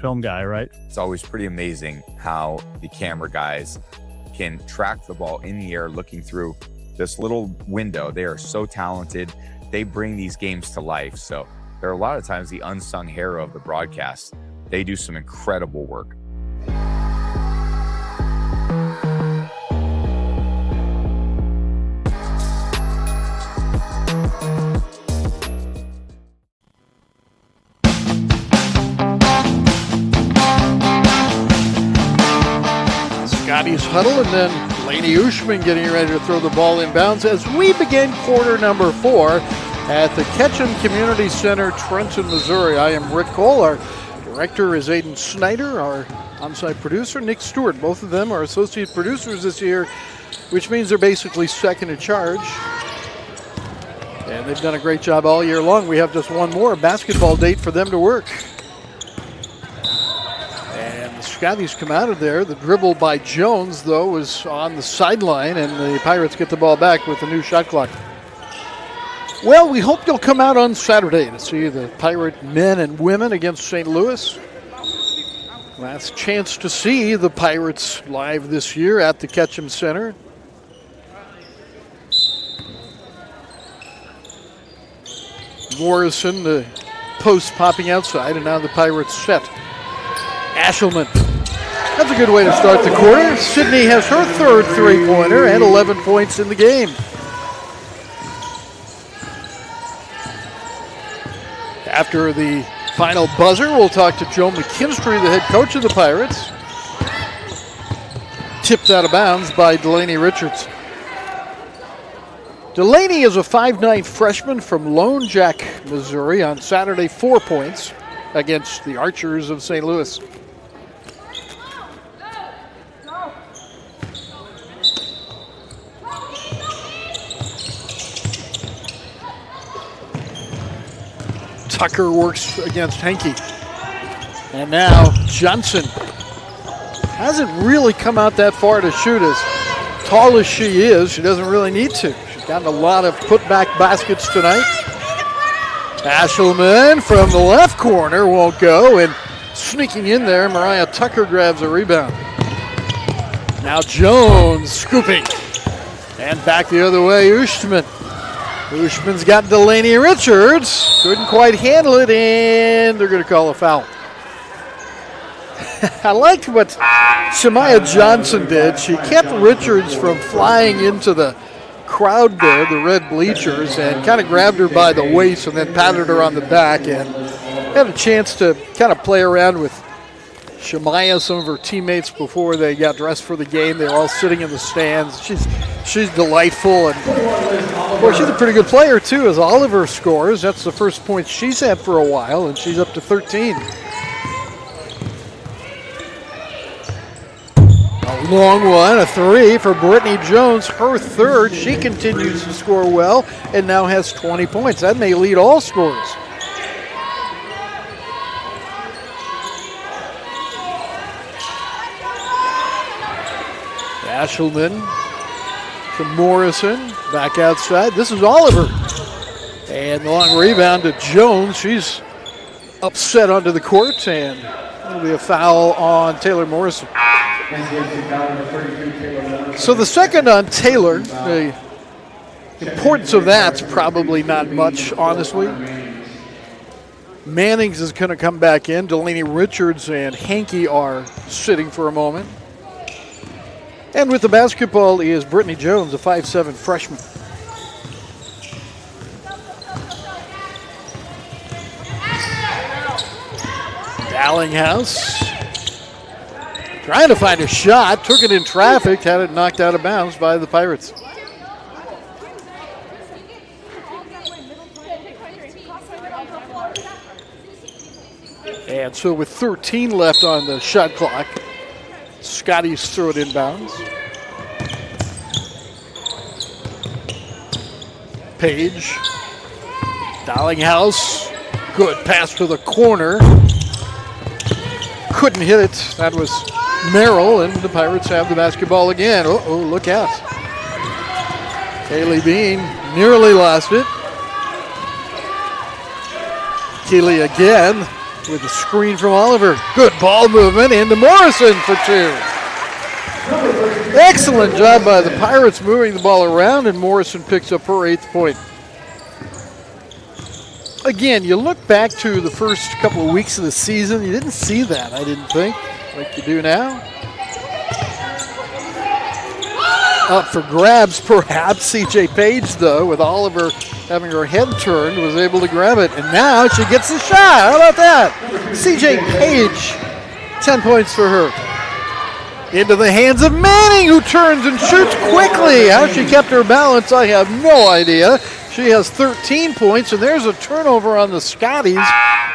Film guy, right? It's always pretty amazing how the camera guys can track the ball in the air looking through this little window. They are so talented. They bring these games to life. So they're a lot of times the unsung hero of the broadcast. They do some incredible work. Scotty's huddle, and then Lainey Ushman getting ready to throw the ball in bounds as we begin quarter number 4 at the Ketchum Community Center, Trenton, Missouri. I am Rick Cole. Our director is Aiden Snyder. Our on-site producer, Nick Stewart. Both of them are associate producers this year, which means they're basically second in charge. And they've done a great job all year long. We have just one more basketball date for them to work. Scotties come out of there. The dribble by Jones, though, was on the sideline, and the Pirates get the ball back with the new shot clock. Well, we hope you'll come out on Saturday to see the Pirate men and women against St. Louis. Last chance to see the Pirates live this year at the Ketchum Center. Morrison, the post popping outside, and now the Pirates set. Ashelman. That's a good way to start the quarter. Sydney has her third three-pointer and 11 points in the game. After the final buzzer, we'll talk to Joe McKinstry, the head coach of the Pirates. Tipped out of bounds by Delaney Richards. Delaney is a 5'9" freshman from Lone Jack, Missouri. On Saturday, 4 points against the Archers of St. Louis. Tucker works against Henke. And now Johnson hasn't really come out that far to shoot. As tall as she is, she doesn't really need to. She's gotten a lot of putback baskets tonight. Ashelman from the left corner won't go, and sneaking in there, Mariah Tucker grabs a rebound. Now Jones scooping. And back the other way, Ushman. Ushman's got Delaney Richards. Couldn't quite handle it, and they're going to call a foul. I liked what Shemaya Johnson did. She kept Richards from flying into the crowd there, the red bleachers, and kind of grabbed her by the waist and then patted her on the back, and had a chance to kind of play around with Shemaya, some of her teammates, before they got dressed for the game. They were all sitting in the stands. She's delightful, and of course she's a pretty good player too, as Oliver scores. That's the first point she's had for a while, and she's up to 13. A long one, a three for Brittany Jones, her third. She continues to score well and now has 20 points. That may lead all scorers. Ashelman to Morrison, back outside. This is Oliver. And the long rebound to Jones. She's upset onto the court, and it'll be a foul on Taylor Morrison. So the second on Taylor, the importance of that's probably not much, honestly. Mannings is going to come back in. Delaney Richards and Henke are sitting for a moment. And with the basketball is Brittany Jones, a 5'7" freshman. Dallinghouse trying to find a shot, took it in traffic, had it knocked out of bounds by the Pirates. And so with 13 left on the shot clock, Scotty's throw it inbounds. Page. Dallinghouse. Good pass to the corner. Couldn't hit it. That was Merrill, and the Pirates have the basketball again. Uh-oh, look out. Kaylee Bean nearly lost it. Keeley again with the screen from Oliver. Good ball movement into Morrison for two. Excellent job by the Pirates moving the ball around, and Morrison picks up her 8th point. Again, you look back to the first couple of weeks of the season, you didn't see that, I didn't think, like you do now. Up for grabs, perhaps. CJ Page, though, with Oliver having her head turned, was able to grab it. And now she gets the shot. How about that? CJ Page, 10 points for her. Into the hands of Manning, who turns and shoots quickly. How she kept her balance, I have no idea. She has 13 points, and there's a turnover on the Scotties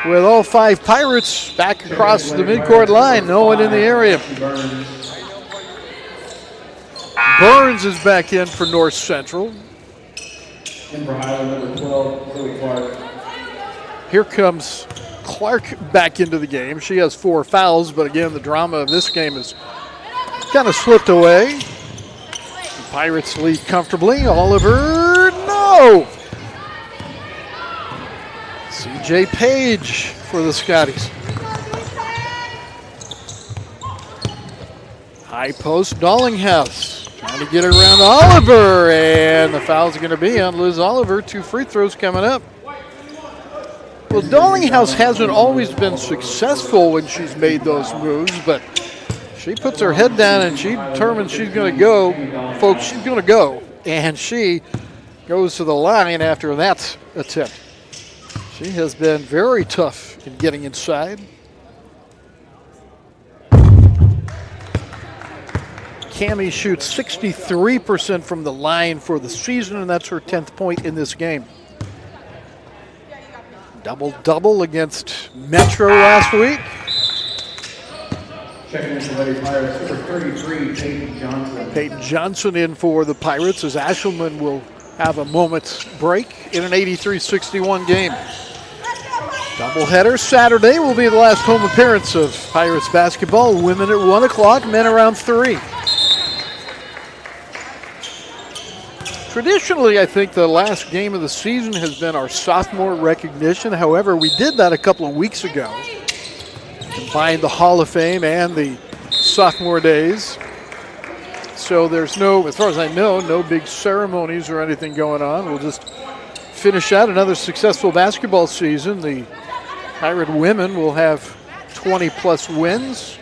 with all 5 Pirates back across the midcourt line. No one in the area. Burns is back in for North Central. Here comes Clark back into the game. She has 4 fouls, but again, the drama of this game has kind of slipped away. The Pirates lead comfortably. Oliver, no! CJ Page for the Scotties. High post, Dallinghouse. Trying to get it around Oliver, and the foul's going to be on Liz Oliver. 2 free throws coming up. Well, Dallinghouse hasn't always been successful when she's made those moves, but she puts her head down and she determines she's going to go. Folks, she's going to go, and she goes to the line after that attempt. She has been very tough in getting inside. Cammie shoots 63% from the line for the season, and that's her 10th point in this game. Double-double against Metro last week. Checking in for Lady Pirates, number 33, Peyton Johnson. Peyton Johnson in for the Pirates as Ashelman will have a moment's break in an 83-61 game. Doubleheader Saturday will be the last home appearance of Pirates basketball. Women at 1 o'clock, men around 3. Traditionally, I think the last game of the season has been our sophomore recognition. However, we did that a couple of weeks ago. Combined the Hall of Fame and the sophomore days. So there's no, as far as I know, no big ceremonies or anything going on. We'll just finish out another successful basketball season. The Pirate women will have 20-plus wins.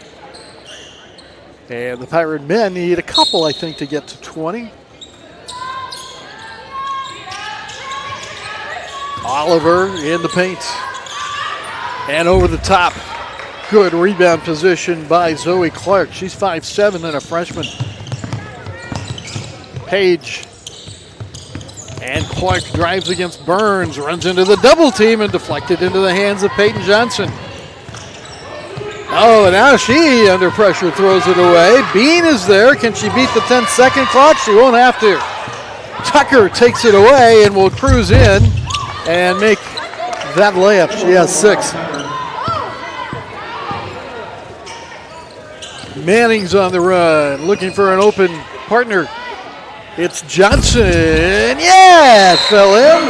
And the Pirate men need a couple, I think, to get to 20. Oliver in the paint. And over the top. Good rebound position by Zoe Clark. She's 5'7" and a freshman. Page. And Clark drives against Burns, runs into the double team and deflected into the hands of Peyton Johnson. Oh, and now she, under pressure, throws it away. Bean is there. Can she beat the 10-second clock? She won't have to. Tucker takes it away and will cruise in and make that layup. She has 6. Manning's on the run, looking for an open partner. It's Johnson. Yeah, it fell in.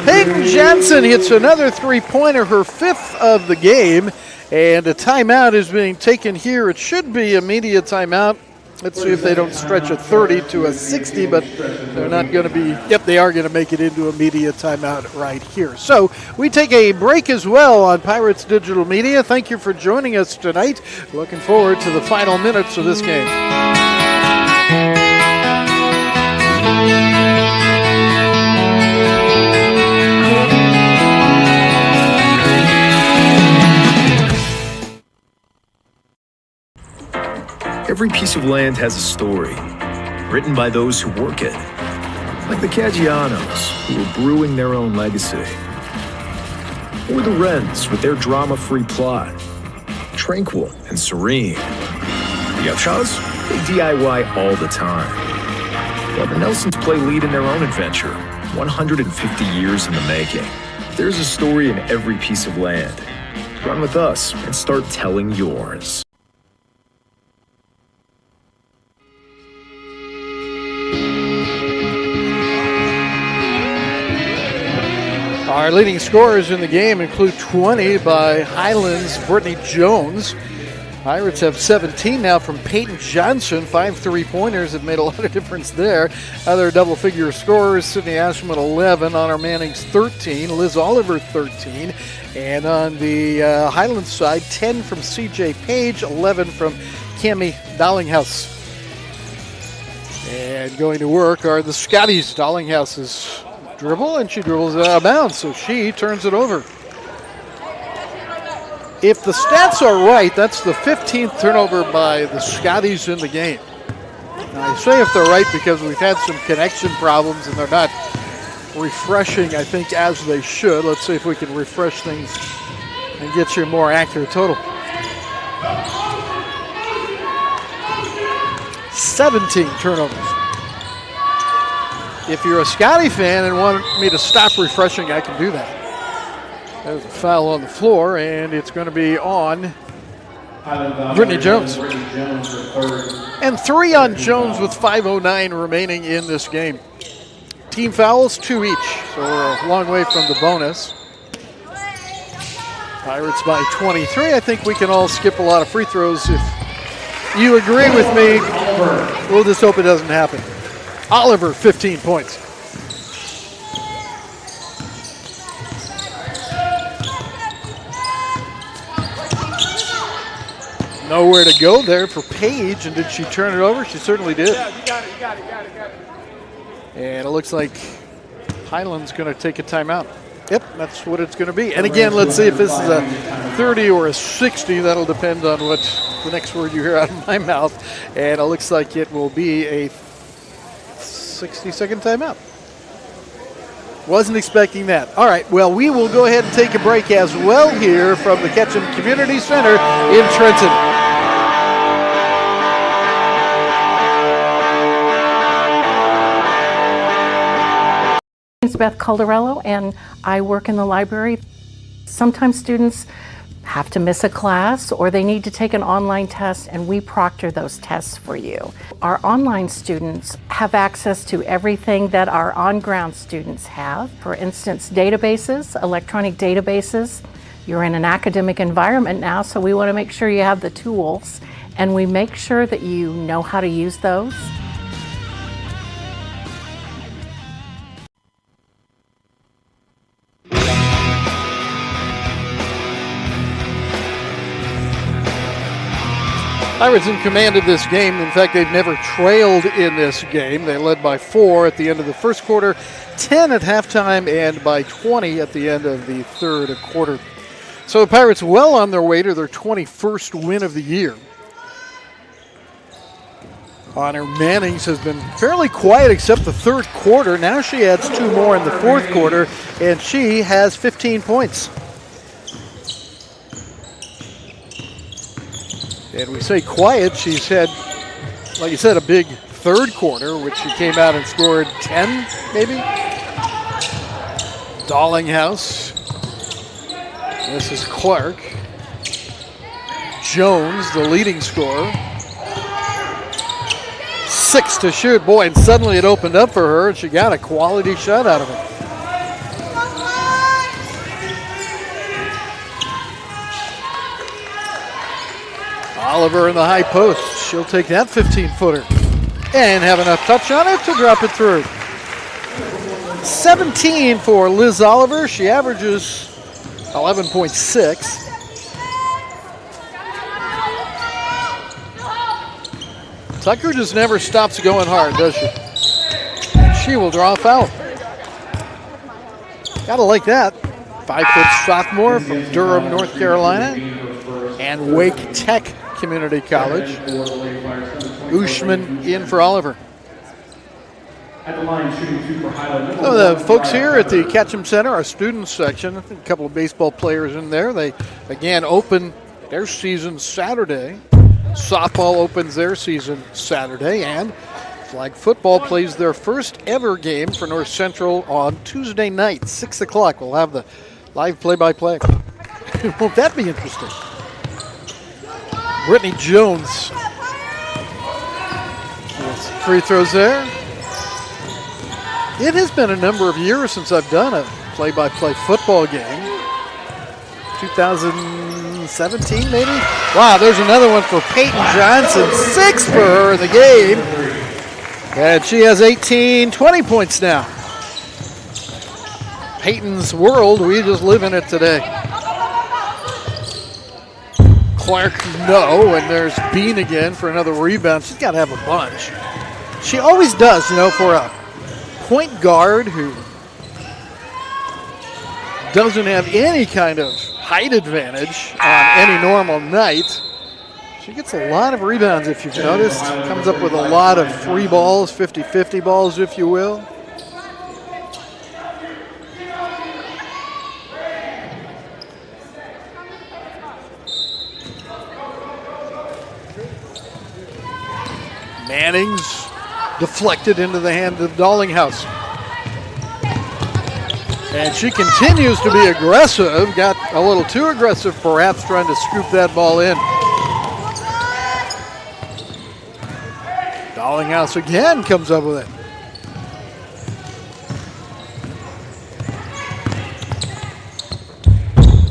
Peyton Johnson hits another three-pointer, her 5th of the game. And a timeout is being taken here. It should be a media timeout. Let's see if they don't stretch a 30 to a 60, but they're not going to be. Yep, they are going to make it into a media timeout right here. So we take a break as well on Pirates Digital Media. Thank you for joining us tonight. Looking forward to the final minutes of this game. Every piece of land has a story, written by those who work it. Like the Caggianos, who are brewing their own legacy. Or the Wrens, with their drama-free plot. Tranquil and serene. The Upshaws, they DIY all the time. While the Nelsons play lead in their own adventure, 150 years in the making. There's a story in every piece of land. Run with us and start telling yours. Our leading scorers in the game include 20 by Highlands' Brittany Jones. Pirates have 17 now from Peyton Johnson. 5 3-pointers have made a lot of difference there. Other double-figure scorers, Sydney Ashelman 11, Honor Manning's 13, Liz Oliver 13. And on the Highlands side, 10 from C.J. Page, 11 from Cammie Dollinghouse. And going to work are the Scotties. Dollinghouse's dribble, and she dribbles it out of bounds, so she turns it over. If the stats are right, that's the 15th turnover by the Scotties in the game. Now, I say if they're right because we've had some connection problems and they're not refreshing, I think, as they should. Let's see if we can refresh things and get you a more accurate total. 17 turnovers. If you're a Scotty fan and want me to stop refreshing, I can do that. There's a foul on the floor, and it's going to be on Brittany Jones. And 3 on Jones with 5:09 remaining in this game. Team fouls, 2 each, so we're a long way from the bonus. Pirates by 23. I think we can all skip a lot of free throws if you agree with me. We'll just hope it doesn't happen. Oliver, 15 points. Nowhere to go there for Page, and did she turn it over? She certainly did. Yeah, you got it. And it looks like Highland's going to take a timeout. Yep, that's what it's going to be. And again, let's see if this is a 30 or a 60. That'll depend on what the next word you hear out of my mouth. And it looks like it will be a 60-second timeout. Wasn't expecting that. All right, well, we will go ahead and take a break as well here from the Ketchum Community Center in Trenton. It's Beth Caldarello, and I work in the library. Sometimes students have to miss a class or they need to take an online test, and we proctor those tests for you. Our online students have access to everything that our on-ground students have. For instance, databases, electronic databases. You're in an academic environment now, so we want to make sure you have the tools, and we make sure that you know how to use those. Pirates in command of this game. In fact, they've never trailed in this game. They led by 4 at the end of the first quarter, 10 at halftime, and by 20 at the end of the third quarter. So the Pirates well on their way to their 21st win of the year. Honor Mannings has been fairly quiet except the third quarter. Now she adds 2 more in the fourth quarter, and she has 15 points. And we say quiet, she's had, like you said, a big third quarter, which she came out and scored 10, maybe? Dallinghouse. This is Clark. Jones, the leading scorer. 6 to shoot. Boy, and suddenly it opened up for her, and she got a quality shot out of it. Oliver in the high post. She'll take that 15-footer and have enough touch on it to drop it through. 17 for Liz Oliver. She averages 11.6. Tucker just never stops going hard, does she? She will draw a foul. Gotta like that. 5-foot sophomore from Durham, North Carolina, and Wake Tech Community College. Ushman in for Oliver. The folks here at the Ketchum Center, our students section, a couple of baseball players in there. They again open their season Saturday. Softball opens their season Saturday, and flag football plays their first ever game for North Central on Tuesday night, 6 o'clock. We'll have the live play-by-play. Won't that be interesting? Brittany Jones. Free throws there. It has been a number of years since I've done a play-by-play football game. 2017 maybe? Wow, there's another one for Peyton Johnson. 6 for her in the game. And she has 20 points now. Peyton's world, we just live in it today. Clark, no, and there's Bean again for another rebound. She's got to have a bunch. She always does, you know, for a point guard who doesn't have any kind of height advantage on any normal night. She gets a lot of rebounds, if you've noticed. Comes up with a lot of free balls, 50-50 balls, if you will. Mannings deflected into the hand of Dallinghouse. And she continues to be aggressive. Got a little too aggressive, perhaps, trying to scoop that ball in. Dallinghouse again comes up with it.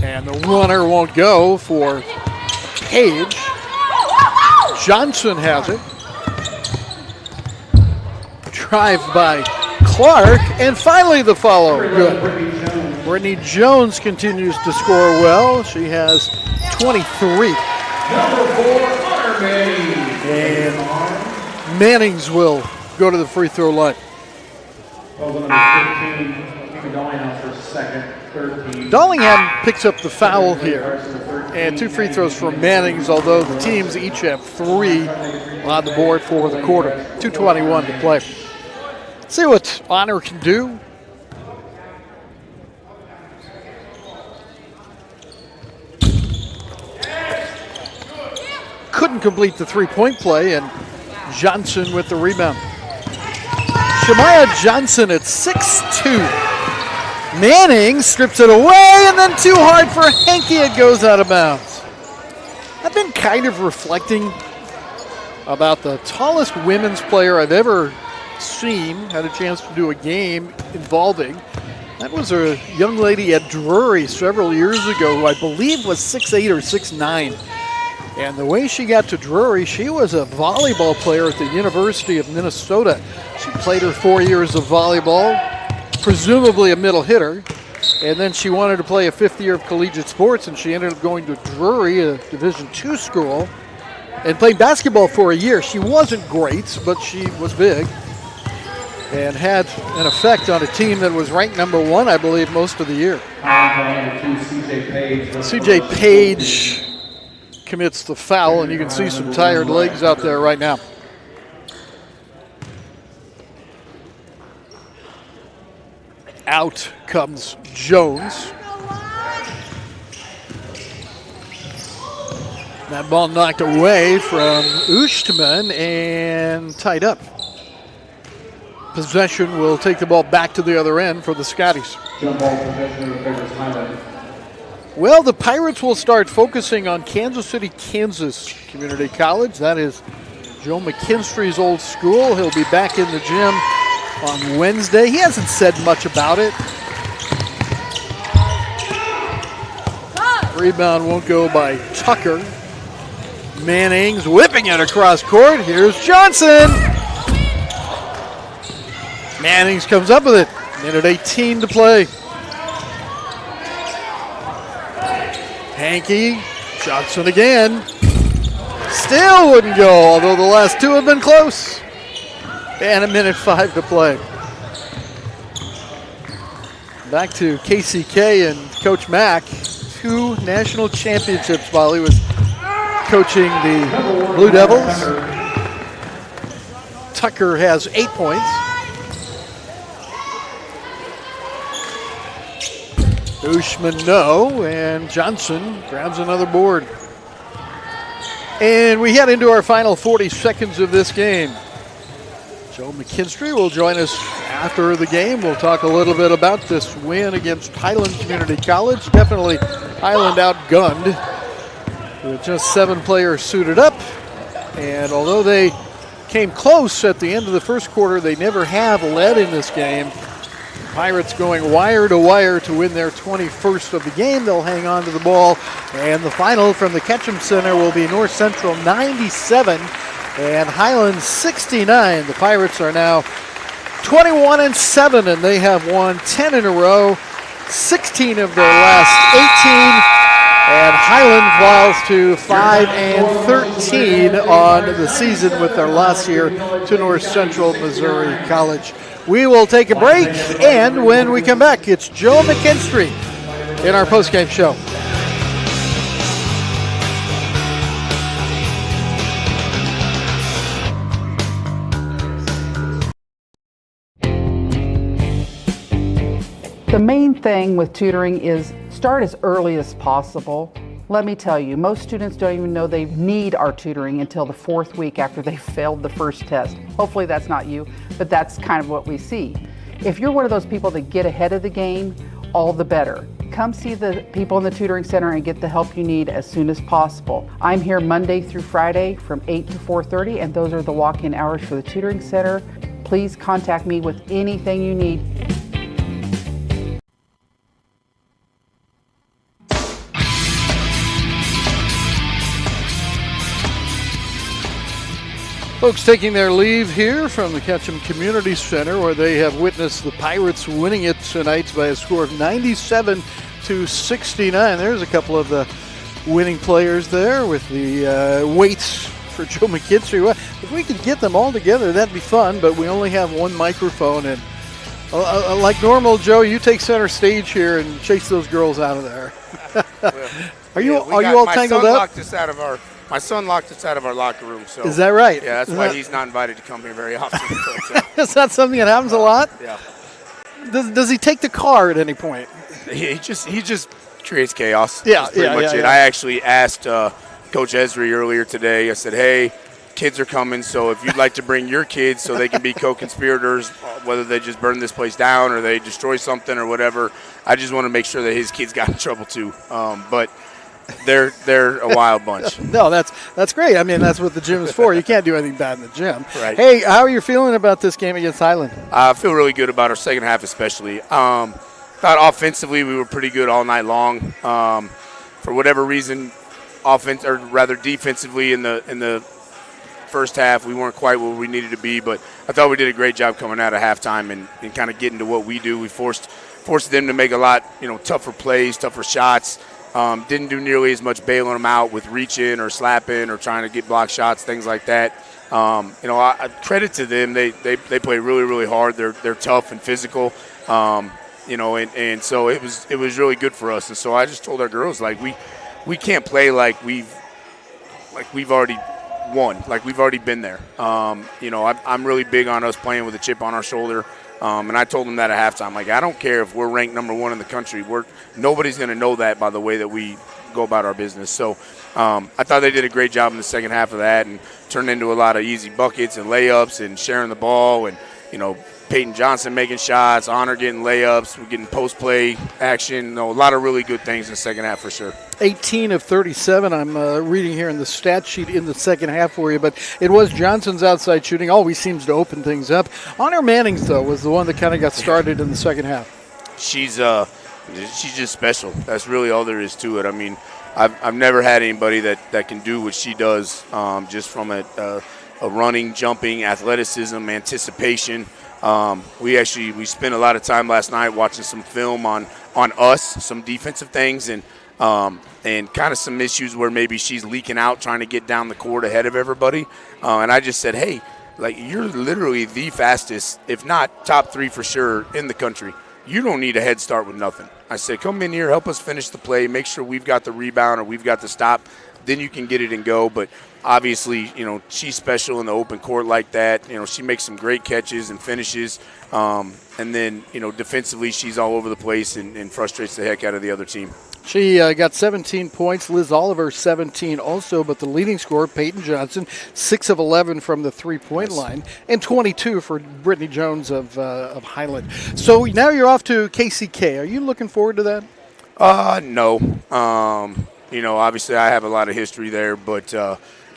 And the runner won't go for Page. Johnson has it. Drive by Clark, and finally the follow. Good. Brittany Jones continues to score well. She has 23. Number 4, Honor Mannings. And Mannings will go to the free throw line. Dollingham picks up the foul here, and 2 free throws for Mannings, although the teams each have 3 on the board for the quarter. 2:21 to play. Let's see what Honor can do. Couldn't complete the 3-point play, and Johnson with the rebound. Shemaya Johnson at 6'2". Manning strips it away, and then too hard for Henke. It goes out of bounds. I've been kind of reflecting about the tallest women's player I've ever seen, had a chance to do a game involving. That was a young lady at Drury several years ago who I believe was 6'8" or 6'9". And the way she got to Drury, she was a volleyball player at the University of Minnesota. She played her 4 years of volleyball, presumably a middle hitter, and then she wanted to play a 5th year of collegiate sports, and she ended up going to Drury, a Division II school, and played basketball for a year. She wasn't great, but she was big and had an effect on a team that was ranked number 1, I believe, most of the year. CJ Page commits the foul, and you can see some tired legs out there right now. Out comes Jones. That ball knocked away from Ushtman and tied up. Possession will take the ball back to the other end for the Scotties. Well, the Pirates will start focusing on Kansas City, Kansas Community College. That is Joe McKinstry's old school. He'll be back in the gym on Wednesday. He hasn't said much about it. Rebound won't go by Tucker. Manning's whipping it across court. Here's Johnson. Mannings comes up with it. Minute 18 to play. Henke, Johnson again. Still wouldn't go, although the last 2 have been close. And a minute 5 to play. Back to KCK and Coach Mack. 2 national championships while he was coaching the Blue Devils. Tucker has 8 points. Ushman no, and Johnson grabs another board. And we head into our final 40 seconds of this game. Joe McKinstry will join us after the game. We'll talk a little bit about this win against Highland Community College. Definitely Highland outgunned with just 7 players suited up. And although they came close at the end of the first quarter, they never have led in this game. Pirates going wire to wire to win their 21st of the game. They'll hang on to the ball. And the final from the Ketchum Center will be North Central 97 and Highland 69. The Pirates are now 21-7, and they have won 10 in a row, 16 of their last 18. And Highland falls to 5-13 on the season with their loss here to North Central Missouri College. We will take a break, and when we come back, it's Joe McKinstry in our postgame show. The main thing with tutoring is start as early as possible. Let me tell you, most students don't even know they need our tutoring until the 4th week after they failed the first test. Hopefully that's not you, but that's kind of what we see. If you're one of those people that get ahead of the game, all the better. Come see the people in the tutoring center and get the help you need as soon as possible. I'm here Monday through Friday from 8 to 4:30, and those are the walk-in hours for the tutoring center. Please contact me with anything you need. Folks taking their leave here from the Ketchum Community Center, where they have witnessed the Pirates winning it tonight by a score of 97-69. There's a couple of the winning players there with the weights for Joe McKinstry. Well, if we could get them all together, that'd be fun, but we only have one microphone, and Like normal, Joe, you take center stage here and chase those girls out of there. Are you all tangled up? My son locked us out of our locker room. So is that right? Yeah, that's why he's not invited to come here very often. Is that something that happens a lot? Yeah. Does he take the car at any point? He just creates chaos. Yeah, that's pretty much it. I actually asked Coach Esri earlier today. I said, hey, kids are coming, so if you'd like to bring your kids so they can be co-conspirators, whether they just burn this place down or they destroy something or whatever, I just want to make sure that his kids got in trouble too. But they're a wild bunch. No, that's great. I mean, that's what the gym is for. You can't do anything bad in the gym. Right. Hey, how are you feeling about this game against Highland? I feel really good about our second half especially. Thought offensively we were pretty good all night long. For whatever reason, defensively in the first half we weren't quite where we needed to be, but I thought we did a great job coming out of halftime and kind of getting to what we do. We forced them to make a lot, tougher plays, tougher shots. Didn't do nearly as much bailing them out with reaching or slapping or trying to get block shots, things like that. I credit to them. They play really, really hard. They're tough and physical. And so it was really good for us. And so I just told our girls, like, we can't play like we've already won, like we've already been there. I'm really big on us playing with a chip on our shoulder. And I told them that at halftime. Like, I don't care if we're ranked number 1 in the country. Nobody's going to know that by the way that we go about our business. So I thought they did a great job in the second half of that and turned into a lot of easy buckets and layups and sharing the ball and, Peyton Johnson making shots, Honor getting layups, we're getting post-play action. A lot of really good things in the second half for sure. 18 of 37, I'm reading here in the stat sheet in the second half for you, but it was Johnson's outside shooting always seems to open things up. Honor Mannings, though, was the one that kind of got started in the second half. She's just special. That's really all there is to it. I mean, I've never had anybody that can do what she does, just from a running, jumping, athleticism, anticipation. We spent a lot of time last night watching some film on us, some defensive things, and kind of some issues where maybe she's leaking out, trying to get down the court ahead of everybody. And I just said, hey, like, you're literally the fastest, if not top 3 for sure, in the country. You don't need a head start with nothing. I said, come in here, help us finish the play, make sure we've got the rebound or we've got the stop. Then you can get it and go. But obviously, she's special in the open court like that. She makes some great catches and finishes. And then, defensively, she's all over the place and frustrates the heck out of the other team. She got 17 points. Liz Oliver, 17 also, but the leading scorer, Peyton Johnson, 6 of 11 from the three-point line, and 22 for Brittany Jones of Highland. So now you're off to KCK. Are you looking forward to that? No. Obviously I have a lot of history there, but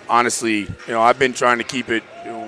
honestly, I've been trying to keep it,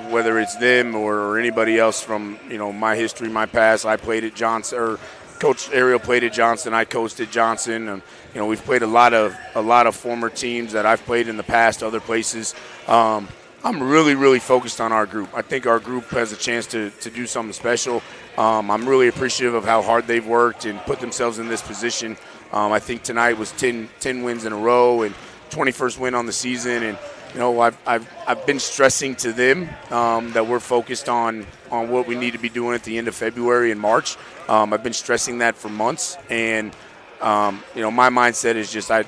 whether it's them or anybody else from, my history, my past. I played at Johnson, or Coach Ariel played at Johnson. I coached at Johnson. And, we've played a lot of former teams that I've played in the past, other places. I'm really, really focused on our group. I think our group has a chance to do something special. I'm really appreciative of how hard they've worked and put themselves in this position. I think tonight was 10 wins in a row and 21st win on the season. And, I've been stressing to them that we're focused on what we need to be doing at the end of February and March. I've been stressing that for months. And, my mindset is just I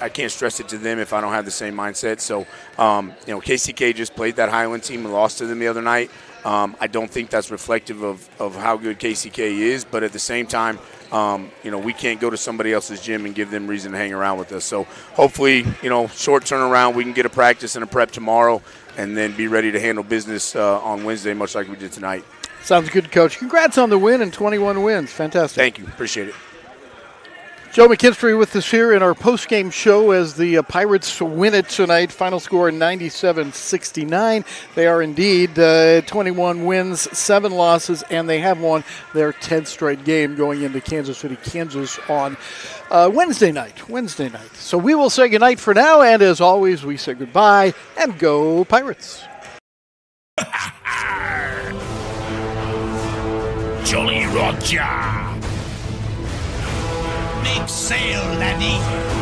can't stress it to them if I don't have the same mindset. So, KCK just played that Highland team and lost to them the other night. I don't think that's reflective of how good KCK is, but at the same time, we can't go to somebody else's gym and give them reason to hang around with us. So hopefully, short turnaround, we can get a practice and a prep tomorrow and then be ready to handle business on Wednesday, much like we did tonight. Sounds good, Coach. Congrats on the win and 21 wins. Fantastic. Thank you. Appreciate it. Joe McKinstry with us here in our post-game show as the Pirates win it tonight. Final score 97-69. They are indeed 21 wins, 7 losses, and they have won their 10th straight game going into Kansas City, Kansas on Wednesday night. So we will say goodnight for now, and as always, we say goodbye and go Pirates. Jolly Roger! Make sail, laddie!